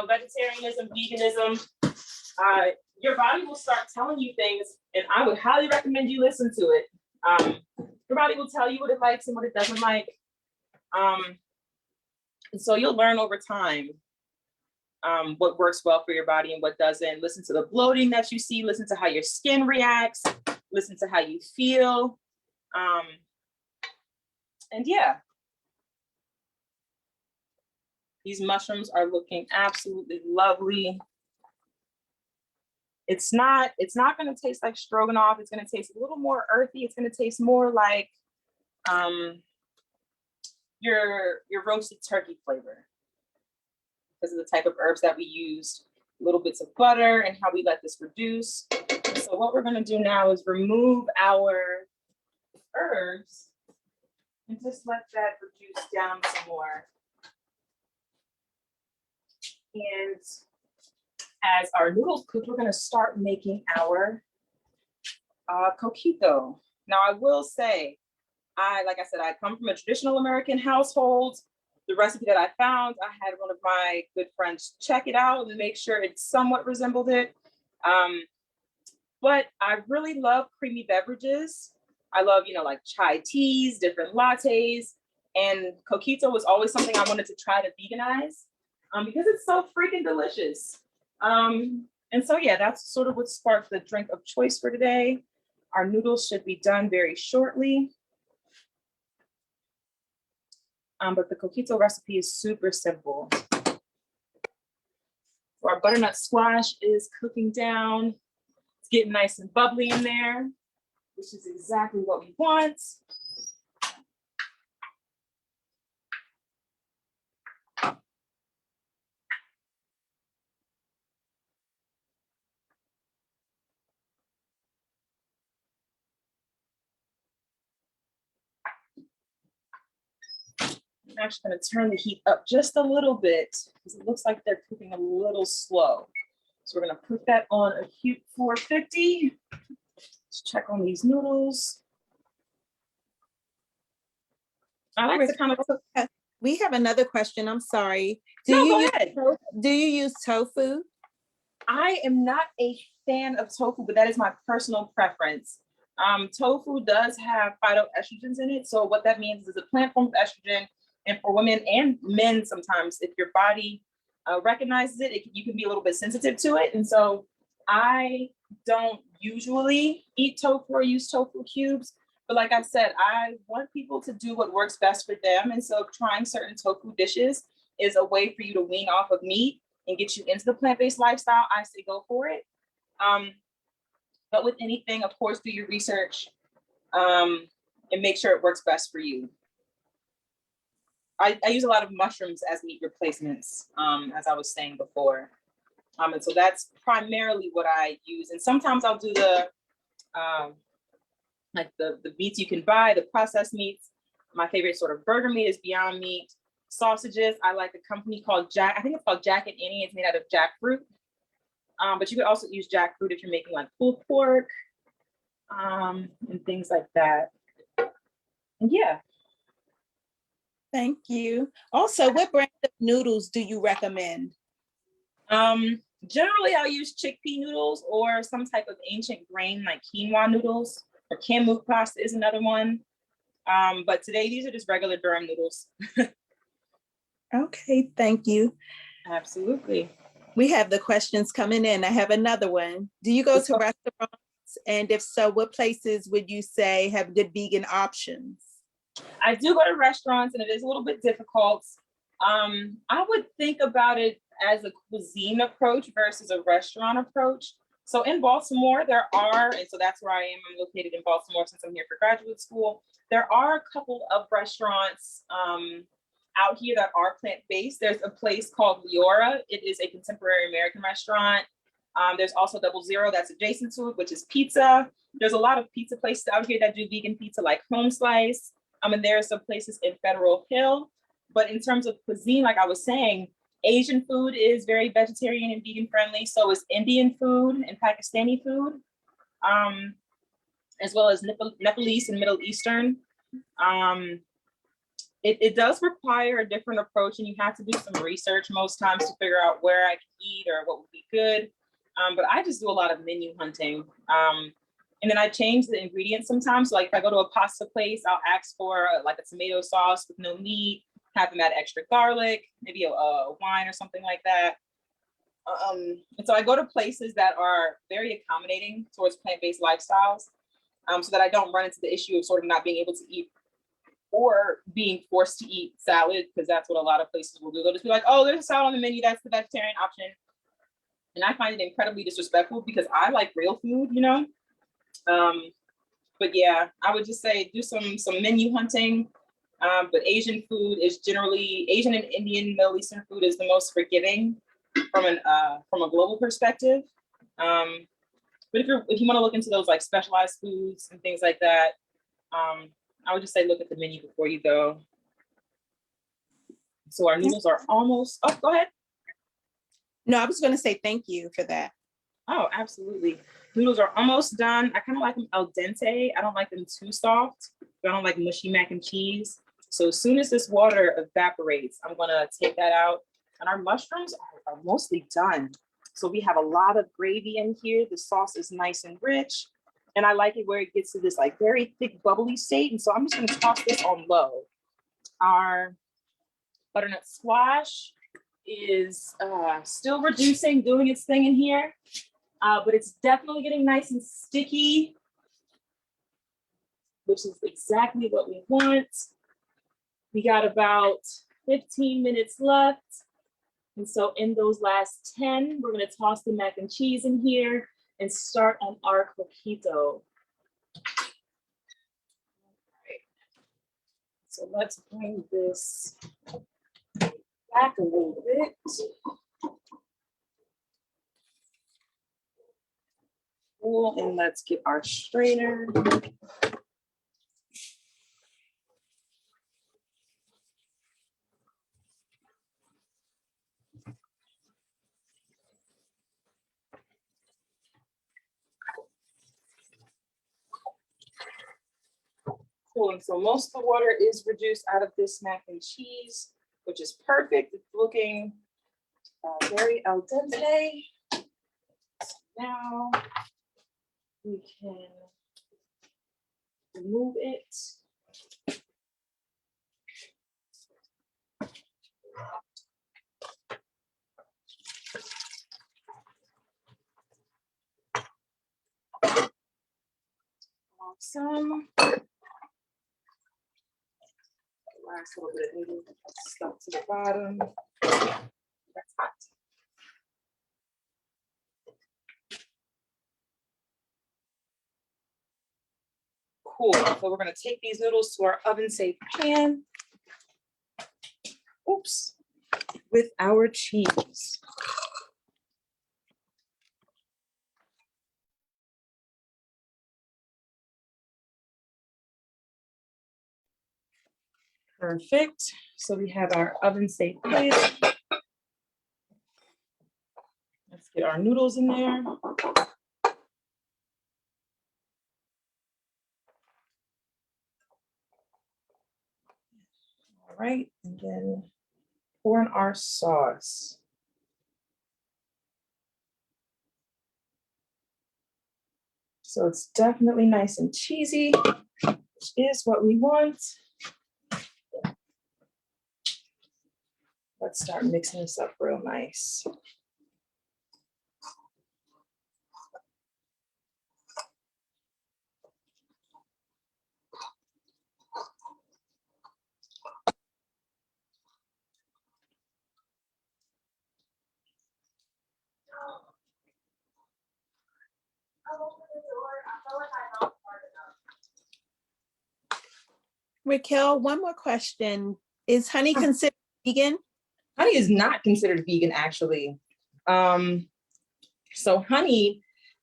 vegetarianism, veganism, your body will start telling you things, and I would highly recommend you listen to it. Your body will tell you what it likes and what it doesn't like. And so you'll learn over time what works well for your body and what doesn't. Listen to the bloating that you see, listen to how your skin reacts, listen to how you feel. And yeah, these mushrooms are looking absolutely lovely. It's not going to taste like stroganoff. It's going to taste a little more earthy. It's going to taste more like your roasted turkey flavor because of the type of herbs that we used, little bits of butter and how we let this reduce. So what we're going to do now is remove our herbs and just let that reduce down some more. And as our noodles cook, we're going to start making our coquito. Now, I will say, like I said, I come from a traditional American household. The recipe that I found, I had one of my good friends check it out and make sure it somewhat resembled it. But I really love creamy beverages. I love, like chai teas, different lattes, and coquito was always something I wanted to try to veganize because it's so freaking delicious. And so, yeah, that's sort of what sparked the drink of choice for today. Our noodles should be done very shortly. But the coquito recipe is super simple. So our butternut squash is cooking down. It's getting nice and bubbly in there, which is exactly what we want. I'm actually going to turn the heat up just a little bit because it looks like they're cooking a little slow. So we're going to put that on a heat 450. Let's check on these noodles. I like to kind of cook. We have another question. I'm sorry. Go ahead. Do you use tofu? I am not a fan of tofu, but that is my personal preference. Tofu does have phytoestrogens in it. So what that means is it's a plant form of estrogen. And for women and men, sometimes if your body recognizes it, you can be a little bit sensitive to it. And so I don't usually eat tofu or use tofu cubes. But like I said, I want people to do what works best for them. And so trying certain tofu dishes is a way for you to wean off of meat and get you into the plant-based lifestyle. I say go for it. But with anything, of course, do your research and make sure it works best for you. I use a lot of mushrooms as meat replacements, as I was saying before. And so that's primarily what I use. And sometimes I'll do the meats you can buy, the processed meats. My favorite sort of burger meat is Beyond Meat. Sausages, I like a company called I think it's called Jack and Annie. It's made out of jackfruit. But you could also use jackfruit if you're making like pulled pork and things like that. And yeah. Thank you. Also, what brand of noodles do you recommend? Generally, I'll use chickpea noodles or some type of ancient grain like quinoa noodles, or kamut pasta is another one. But today, these are just regular durum noodles. Okay, thank you. Absolutely. We have the questions coming in. I have another one. Do you go to restaurants? And if so, what places would you say have good vegan options? I do go to restaurants and it is a little bit difficult. I would think about it as a cuisine approach versus a restaurant approach. So in Baltimore, there are, and so that's where I am. I'm located in Baltimore since I'm here for graduate school. There are a couple of restaurants out here that are plant-based. There's a place called Leora. It is a contemporary American restaurant. There's also Double Zero that's adjacent to it, which is pizza. There's a lot of pizza places out here that do vegan pizza like Home Slice. And there's some places in Federal Hill. But in terms of cuisine, like I was saying, Asian food is very vegetarian and vegan friendly. So is Indian food and Pakistani food, as well as Nepalese and Middle Eastern. It does require a different approach, and you have to do some research most times to figure out where I can eat or what would be good. But I just do a lot of menu hunting. And then I change the ingredients sometimes. So like if I go to a pasta place, I'll ask for like a tomato sauce with no meat, have them add extra garlic, maybe a wine or something like that. And so I go to places that are very accommodating towards plant-based lifestyles, so that I don't run into the issue of sort of not being able to eat or being forced to eat salad, because that's what a lot of places will do. They'll just be like, oh, there's a salad on the menu, that's the vegetarian option. And I find it incredibly disrespectful because I like real food, you know? But yeah, I would just say do some menu hunting. But Asian food is generally, Asian and Indian, Middle Eastern food is the most forgiving from a global perspective. But if you want to look into those like specialized foods and things like that, I would just say look at the menu before you go. So our noodles are almost, oh, go ahead. No, I was going to say thank you for that. Oh, absolutely. Noodles are almost done. I kind of like them al dente. I don't like them too soft. I don't like mushy mac and cheese. So as soon as this water evaporates, I'm gonna take that out. And our mushrooms are mostly done. So we have a lot of gravy in here. The sauce is nice and rich. And I like it where it gets to this like very thick, bubbly state. And so I'm just gonna toss this on low. Our butternut squash is still reducing, doing its thing in here. But it's definitely getting nice and sticky, which is exactly what we want. We got about 15 minutes left. And so in those last 10, we're gonna toss the mac and cheese in here and start on our coquito. Right. So let's bring this back a little bit. Cool, and let's get our strainer. Cool, and so most of the water is reduced out of this mac and cheese, which is perfect. It's looking very al dente. So now we can remove it. Awesome. Last little bit of noodle stuck to the bottom. That's hot. Cool. So we're going to take these noodles to our oven safe pan. Oops. With our cheese. Perfect. So we have our oven safe plate. Let's get our noodles in there. All right, and then pour in our sauce. So it's definitely nice and cheesy, which is what we want. Let's start mixing this up real nice. Raquel, one more question. Is honey considered vegan? Honey is not considered vegan, actually. So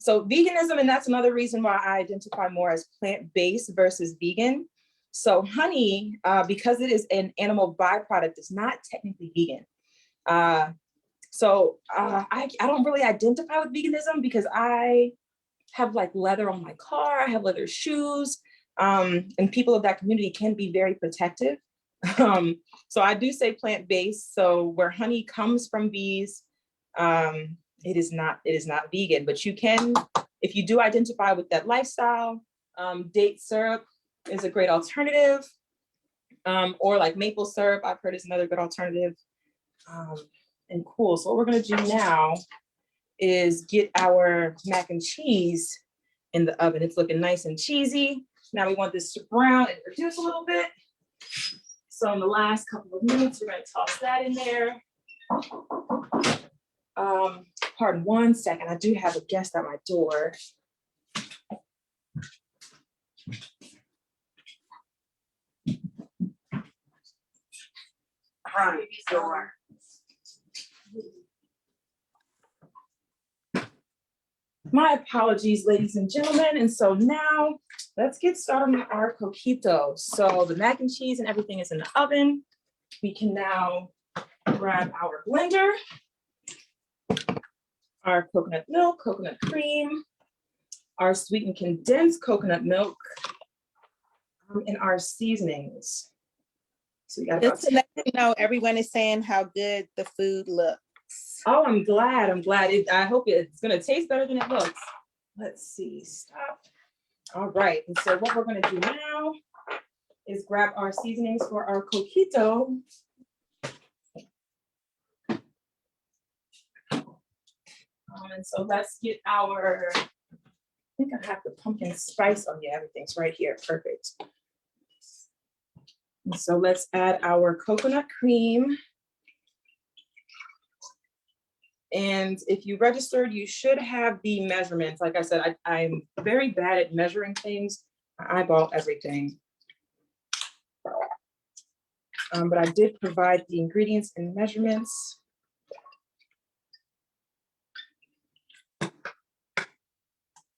veganism, and that's another reason why I identify more as plant-based versus vegan. So honey, because it is an animal byproduct, is not technically vegan. I don't really identify with veganism because I have like leather on my car, I have leather shoes, and people of that community can be very protective. So I do say plant-based. So where honey comes from bees, it is not vegan, but you can, if you do identify with that lifestyle, date syrup is a great alternative, or like maple syrup, I've heard is another good alternative. And cool, so what we're gonna do now is get our mac and cheese in the oven. It's looking nice and cheesy. Now we want this to brown and reduce a little bit. So in the last couple of minutes, we're gonna toss that in there. Pardon 1 second, I do have a guest at my door. Right, door. My apologies, ladies and gentlemen. And so now let's get started on our coquito. So the mac and cheese and everything is in the oven. We can now grab our blender, our coconut milk, coconut cream, our sweetened condensed coconut milk, and our seasonings. So we got about Just to let you know, everyone is saying how good the food looks. Oh, I'm glad. I hope it's gonna taste better than it looks. Let's see, stop. All right, and so what we're gonna do now is grab our seasonings for our coquito. And so let's get our, I think I have the pumpkin spice. Oh yeah, everything's right here, perfect. And so let's add our coconut cream. And if you registered, you should have the measurements. Like I said, I'm very bad at measuring things. I eyeball everything. But I did provide the ingredients and measurements.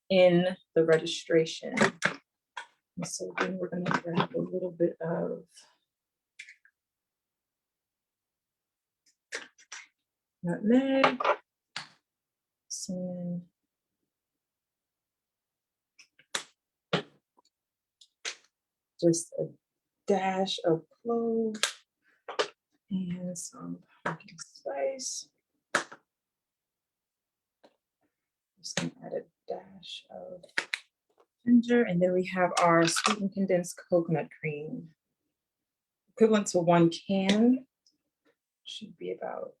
In the registration. And so then we're gonna grab a little bit of nutmeg, cinnamon, just a dash of clove, and some pumpkin spice. Just gonna add a dash of ginger, and then we have our sweetened condensed coconut cream, equivalent to 1 can. Should be about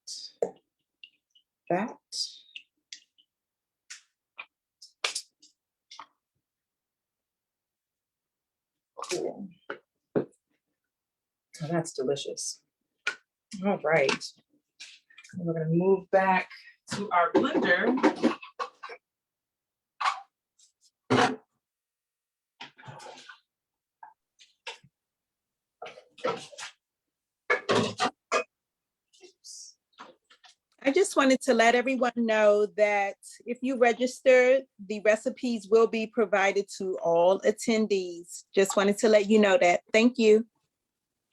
that. Cool. Oh, that's delicious. All right. And we're going to move back to our blender. I just wanted to let everyone know that if you register, the recipes will be provided to all attendees. Just wanted to let you know that. Thank you.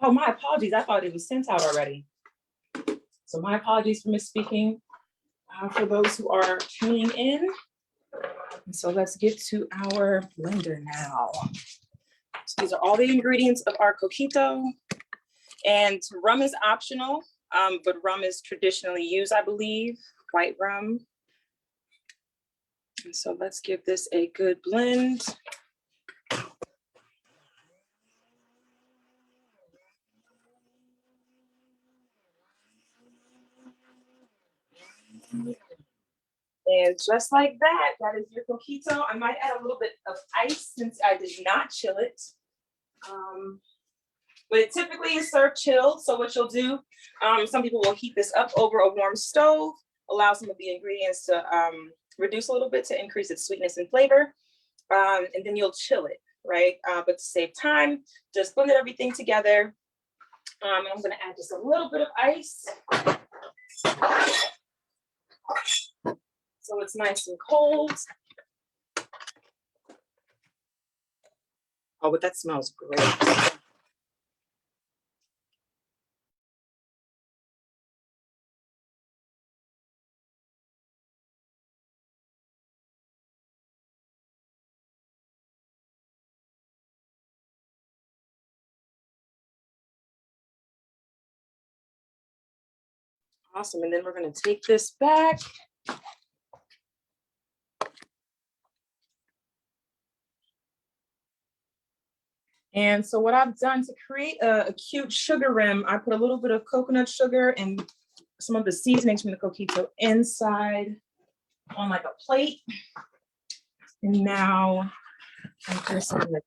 Oh, my apologies. I thought it was sent out already. So my apologies for misspeaking for those who are tuning in. And so let's get to our blender now. So these are all the ingredients of our coquito. And rum is optional, but rum is traditionally used, I believe, white rum. And so let's give this a good blend. And just like that, that is your coquito. I might add a little bit of ice since I did not chill it. But it typically is served chilled. So what you'll do, some people will heat this up over a warm stove, allow some of the ingredients to reduce a little bit to increase its sweetness and flavor. And then you'll chill it. right? But to save time, just blended everything together. And I'm gonna add just a little bit of ice. So it's nice and cold. Oh, but that smells great. Awesome, and then we're gonna take this back. And so what I've done to create a cute sugar rim, I put a little bit of coconut sugar and some of the seasonings from the Coquito inside on like a plate. And now I'm just gonna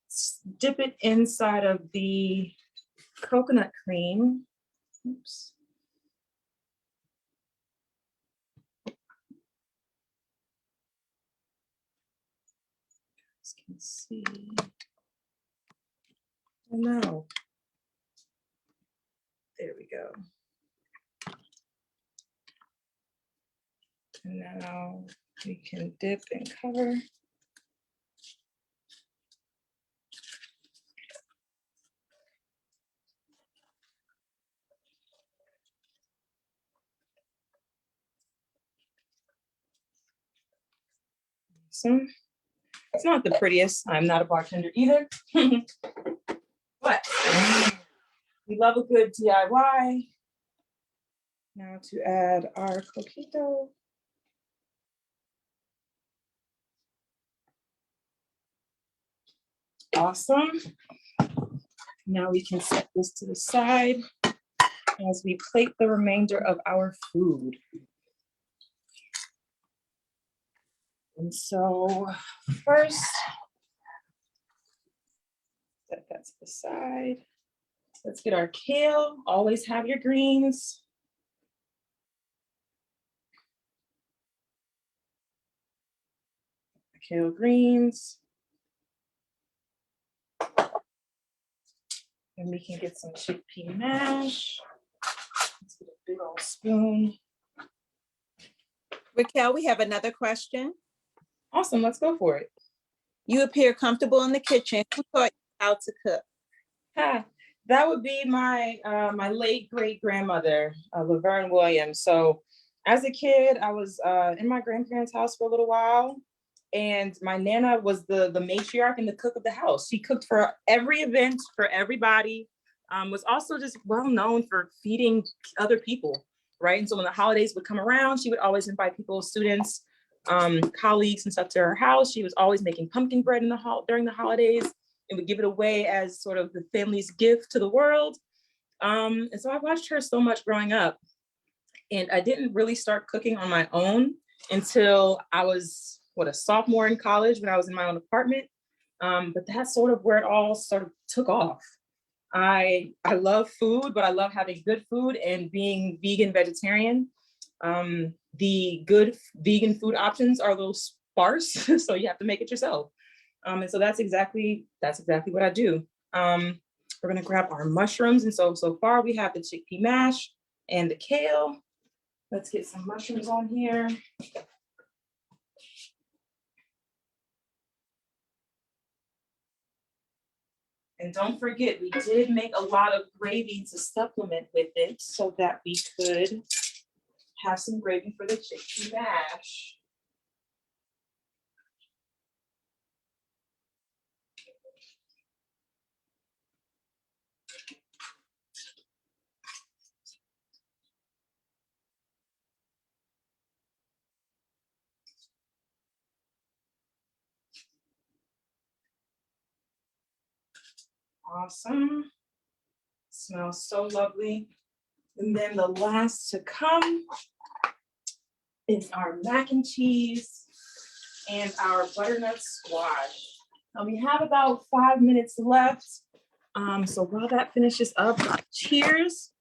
dip it inside of the coconut cream. Oops. As you can see. Oh no. There we go. And now we can dip and cover. So it's not the prettiest. I'm not a bartender either. But we love a good DIY. Now to add our Coquito. Awesome. Now we can set this to the side as we plate the remainder of our food. And so first, set that to the side. Let's get our kale. Always have your greens. Kale greens. And we can get some chickpea mash. Let's get a big old spoon. Raquel, we have another question. Awesome, let's go for it. You appear comfortable in the kitchen. Who taught you how to cook? That would be my my late great grandmother, Laverne Williams. So as a kid, I was in my grandparents' house for a little while, and my Nana was the matriarch and the cook of the house. She cooked for every event, for everybody, was also just well known for feeding other people, right? And so when the holidays would come around, she would always invite people, students, colleagues and stuff to her house. She was always making pumpkin bread during the holidays and would give it away as sort of the family's gift to the world. And so I watched her so much growing up, and I didn't really start cooking on my own until I was, a sophomore in college when I was in my own apartment. But that's sort of where it all sort of took off. I love food, but I love having good food and being vegan, vegetarian. The good vegan food options are a little sparse, so you have to make it yourself. And so that's exactly what I do. We're gonna grab our mushrooms, and so far we have the chickpea mash and the kale. Let's get some mushrooms on here. And don't forget, we did make a lot of gravy to supplement with it so that we could have some gravy for the chickpea mash. Awesome. Smells so lovely. And then the last to come is our mac and cheese and our butternut squash. Now we have about 5 minutes left. So while that finishes up, cheers.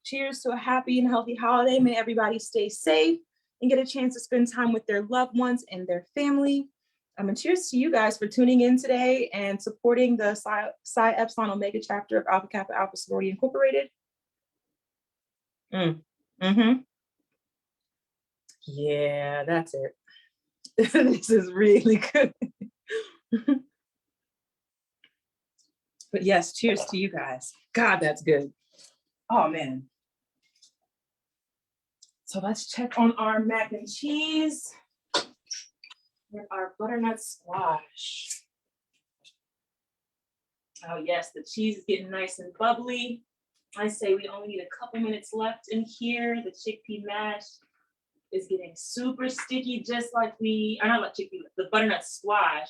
Cheers to a happy and healthy holiday. May everybody stay safe and get a chance to spend time with their loved ones and their family. And cheers to you guys for tuning in today and supporting the Psi Epsilon Omega chapter of Alpha Kappa Alpha Sorority Incorporated. Yeah, that's it. This is really good. But yes, cheers to you guys. God, that's good. Oh man. So let's check on our mac and cheese with our butternut squash. Oh yes, the cheese is getting nice and bubbly. I say we only need a couple minutes left in here. The chickpea mash is getting super sticky, just like not like chickpea, the butternut squash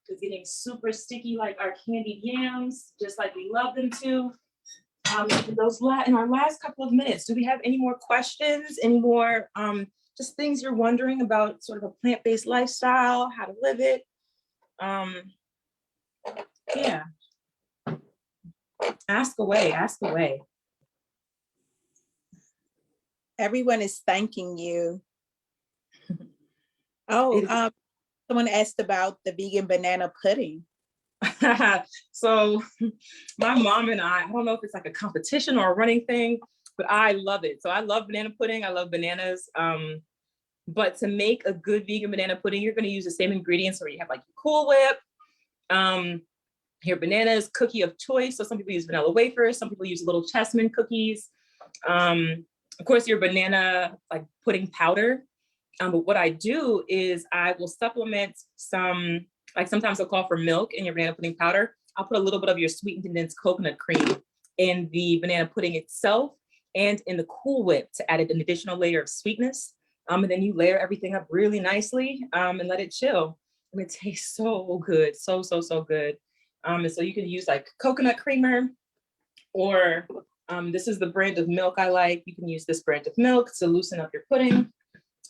is getting super sticky like our candied yams, just like we love them to. In our last couple of minutes, do we have any more questions? Any more just things you're wondering about sort of a plant-based lifestyle, how to live it? Yeah. Ask away, ask away. Everyone is thanking you. Oh, someone asked about the vegan banana pudding. So my mom and I don't know if it's like a competition or a running thing, but I love it. So I love banana pudding. I love bananas. But to make a good vegan banana pudding, you're going to use the same ingredients where you have like your Cool Whip, your bananas, cookie of choice. So some people use vanilla wafers, some people use little chessmen cookies. Of course, your banana like pudding powder. But what I do is I will supplement some, like sometimes I'll call for milk in your banana pudding powder. I'll put a little bit of your sweetened condensed coconut cream in the banana pudding itself and in the Cool Whip to add an additional layer of sweetness. And then you layer everything up really nicely and let it chill. And it tastes so good, so good. And so you can use like coconut creamer, or this is the brand of milk I like. You can use this brand of milk to loosen up your pudding.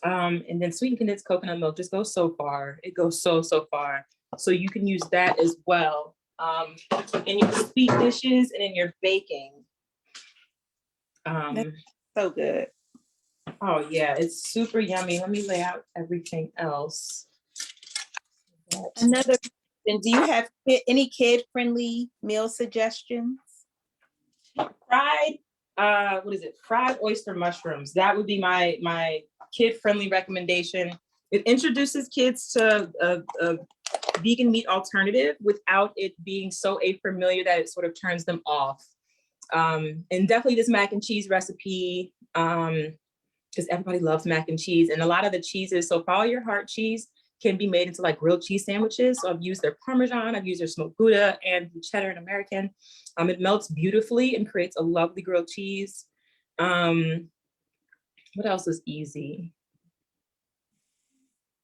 And then sweetened condensed coconut milk just goes so far. It goes so far. So you can use that as well in your sweet dishes and in your baking. That's so good. Oh yeah, it's super yummy. Let me lay out everything else. Another question, do you have any kid-friendly meal suggestions? Fried, fried oyster mushrooms. That would be my kid-friendly recommendation. It introduces kids to a vegan meat alternative without it being so familiar that it sort of turns them off. And definitely this mac and cheese recipe, because everybody loves mac and cheese, and a lot of the cheeses, so follow your heart cheese can be made into like grilled cheese sandwiches. So I've used their Parmesan, I've used their smoked Gouda and cheddar and American. It melts beautifully and creates a lovely grilled cheese. What else is easy?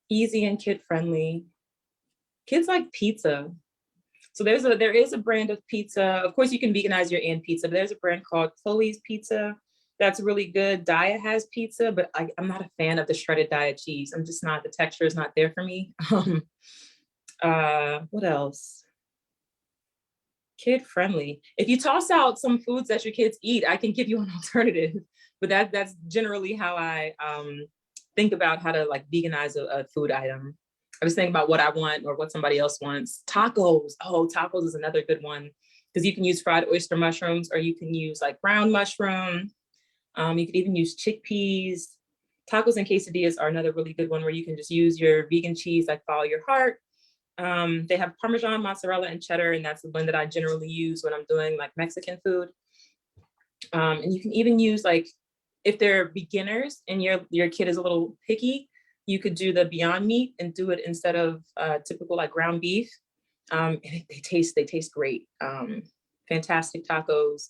Easy and kid-friendly. Kids like pizza. So there is a brand of pizza. Of course, you can veganize your and pizza, but there's a brand called Chloe's Pizza. That's really good. Daya has pizza, but I'm not a fan of the shredded Daya cheese. I'm just not, the texture is not there for me. What else? Kid friendly. If you toss out some foods that your kids eat, I can give you an alternative, but that's generally how I think about how to like veganize a food item. I was thinking about what I want or what somebody else wants. Tacos. Oh, tacos is another good one because you can use fried oyster mushrooms, or you can use like brown mushroom. You could even use chickpeas. Tacos and quesadillas are another really good one where you can just use your vegan cheese, like follow your heart. They have Parmesan, mozzarella, and cheddar, and that's the one that I generally use when I'm doing like Mexican food. And you can even use, like, if they're beginners and your kid is a little picky, you could do the Beyond Meat and do it instead of typical like ground beef. And they taste great. Fantastic tacos.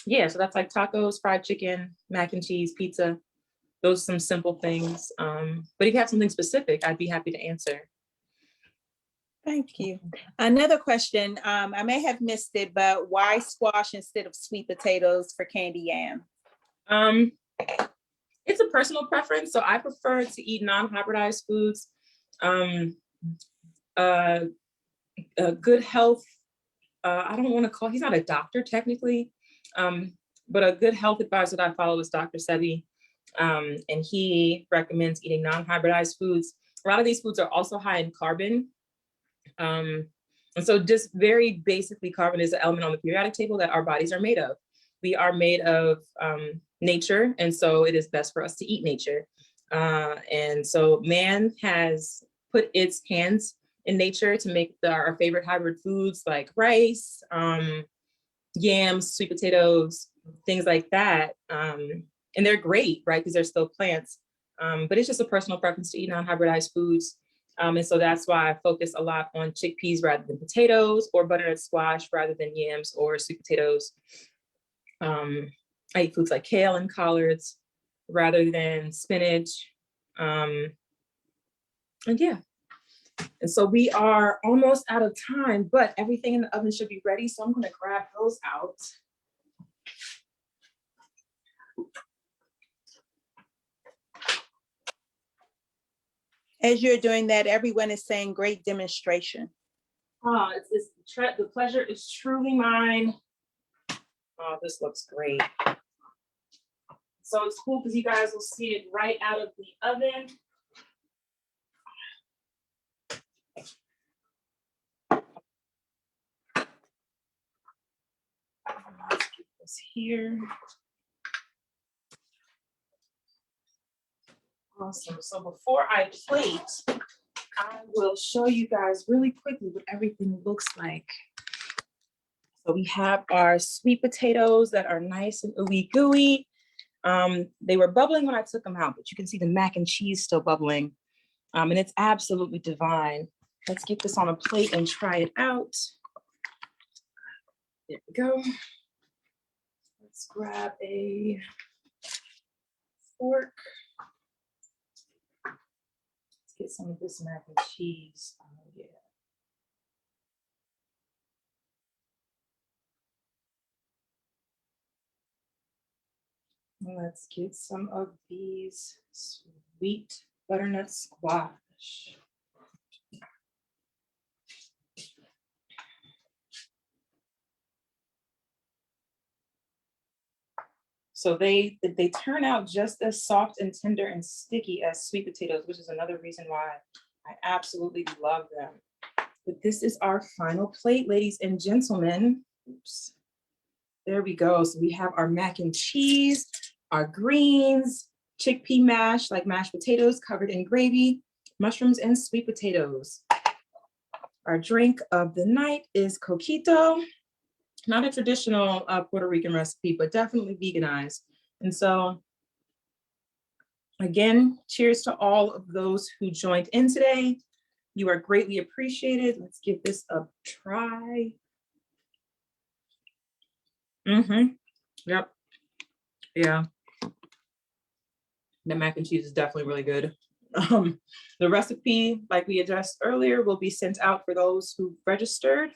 Yeah, so that's like tacos, fried chicken, mac and cheese, pizza. Those are some simple things. But if you have something specific, I'd be happy to answer. Thank you. Another question, I may have missed it, but why squash instead of sweet potatoes for candy yam? It's a personal preference. So I prefer to eat non-hybridized foods. Good health, I don't want to call, he's not a doctor technically, but a good health advisor that I follow is Dr. Sebi. And he recommends eating non-hybridized foods. A lot of these foods are also high in carbon. And so just very basically, carbon is an element on the periodic table that our bodies are made of. We are made of nature, and so it is best for us to eat nature. And so man has put its hands in nature to make our favorite hybrid foods like rice, yams, sweet potatoes, things like that. And they're great, right? Because they're still plants. But it's just a personal preference to eat non-hybridized foods. And so that's why I focus a lot on chickpeas rather than potatoes, or butternut squash rather than yams or sweet potatoes. I eat foods like kale and collards rather than spinach. And yeah. And so we are almost out of time, but everything in the oven should be ready. So I'm going to grab those out. As you're doing that, everyone is saying great demonstration. Oh, the pleasure is truly mine. Oh, this looks great. So it's cool because you guys will see it right out of the oven. Let's get this here. Awesome. So before I plate, I will show you guys really quickly what everything looks like. So we have our sweet potatoes that are nice and ooey gooey. They were bubbling when I took them out, but you can see the mac and cheese still bubbling. And it's absolutely divine. Let's get this on a plate and try it out. There we go. Let's grab a fork. Let's get some of this mac and cheese. Oh, yeah. Let's get some of these sweet butternut squash. So they turn out just as soft and tender and sticky as sweet potatoes, which is another reason why I absolutely love them. But this is our final plate, ladies and gentlemen. Oops. There we go. So we have our mac and cheese, our greens, chickpea mash, like mashed potatoes covered in gravy, mushrooms and sweet potatoes. Our drink of the night is Coquito. Not a traditional Puerto Rican recipe, but definitely veganized. And so again, cheers to all of those who joined in today. You are greatly appreciated. Let's give this a try. Yep. Yeah. The mac and cheese is definitely really good. The recipe, like we addressed earlier, will be sent out for those who registered.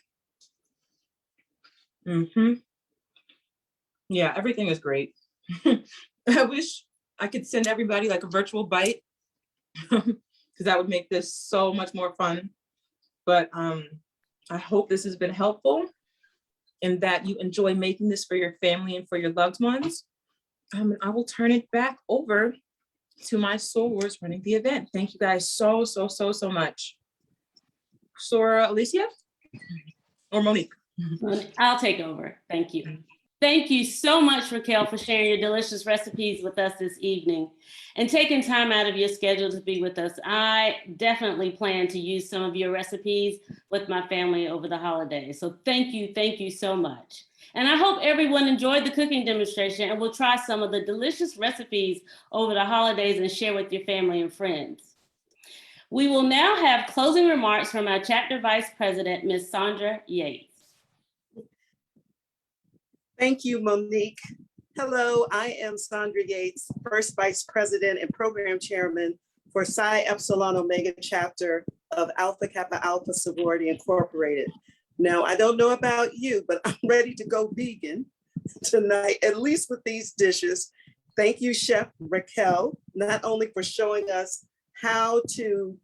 Yeah, everything is great. I wish I could send everybody like a virtual bite because that would make this so much more fun. But I hope this has been helpful and that you enjoy making this for your family and for your loved ones. I will turn it back over to my sorors running the event. Thank you guys so much. Sora, Alicia, or Monique? I'll take over. Thank you. Thank you so much, Raquel, for sharing your delicious recipes with us this evening and taking time out of your schedule to be with us. I definitely plan to use some of your recipes with my family over the holidays. So thank you so much. And I hope everyone enjoyed the cooking demonstration and will try some of the delicious recipes over the holidays and share with your family and friends. We will now have closing remarks from our chapter vice president, Ms. Sandra Yates. Thank you, Monique. Hello, I am Sandra Yates, First Vice President and Program Chairman for Psi Epsilon Omega Chapter of Alpha Kappa Alpha Sorority Incorporated. Now, I don't know about you, but I'm ready to go vegan tonight, at least with these dishes. Thank you, Chef Raquel, not only for showing us how to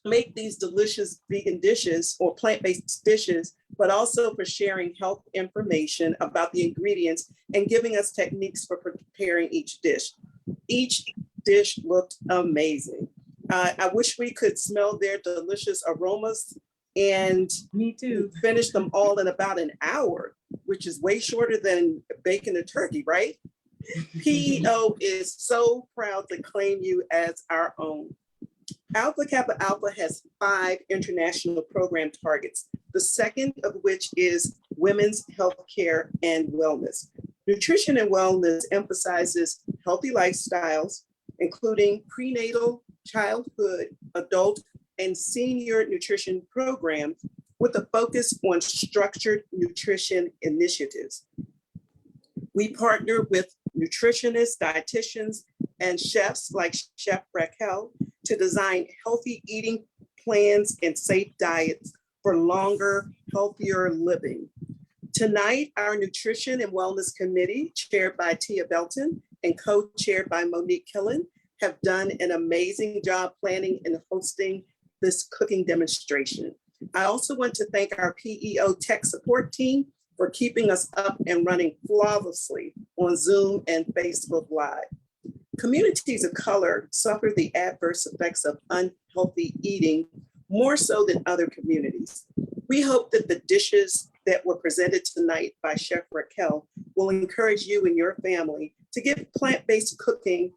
make these delicious vegan dishes or plant-based dishes, but also for sharing health information about the ingredients and giving us techniques for preparing each dish. Each dish looked amazing. I wish we could smell their delicious aromas and Me too. finish them all in about an hour, which is way shorter than baking a turkey, right? PEO is so proud to claim you as our own. Alpha Kappa Alpha has 5 international program targets, the second of which is women's health care and wellness. Nutrition and wellness emphasizes healthy lifestyles, including prenatal, childhood, adult, and senior nutrition programs with a focus on structured nutrition initiatives. We partner with nutritionists, dietitians, and chefs like Chef Raquel to design healthy eating plans and safe diets for longer, healthier living. Tonight, our Nutrition and Wellness Committee, chaired by Tia Belton and co-chaired by Monique Killen, have done an amazing job planning and hosting this cooking demonstration. I also want to thank our PEO tech support team for keeping us up and running flawlessly on Zoom and Facebook Live. Communities of color suffer the adverse effects of unhealthy eating more so than other communities. We hope that the dishes that were presented tonight by Chef Raquel will encourage you and your family to give plant-based cooking,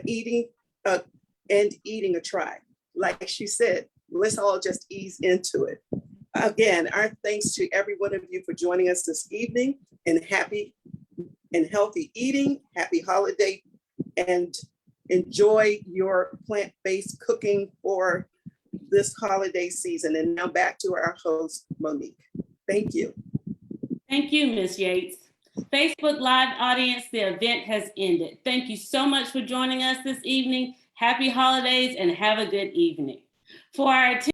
eating a try. Like she said, let's all just ease into it. Again, our thanks to every one of you for joining us this evening, and happy and healthy eating, happy holiday, and enjoy your plant-based cooking for this holiday season. And now back to our host, Monique. Thank you. Thank you, Ms. Yates. Facebook Live audience, the event has ended. Thank you so much for joining us this evening. Happy holidays and have a good evening. For our attendees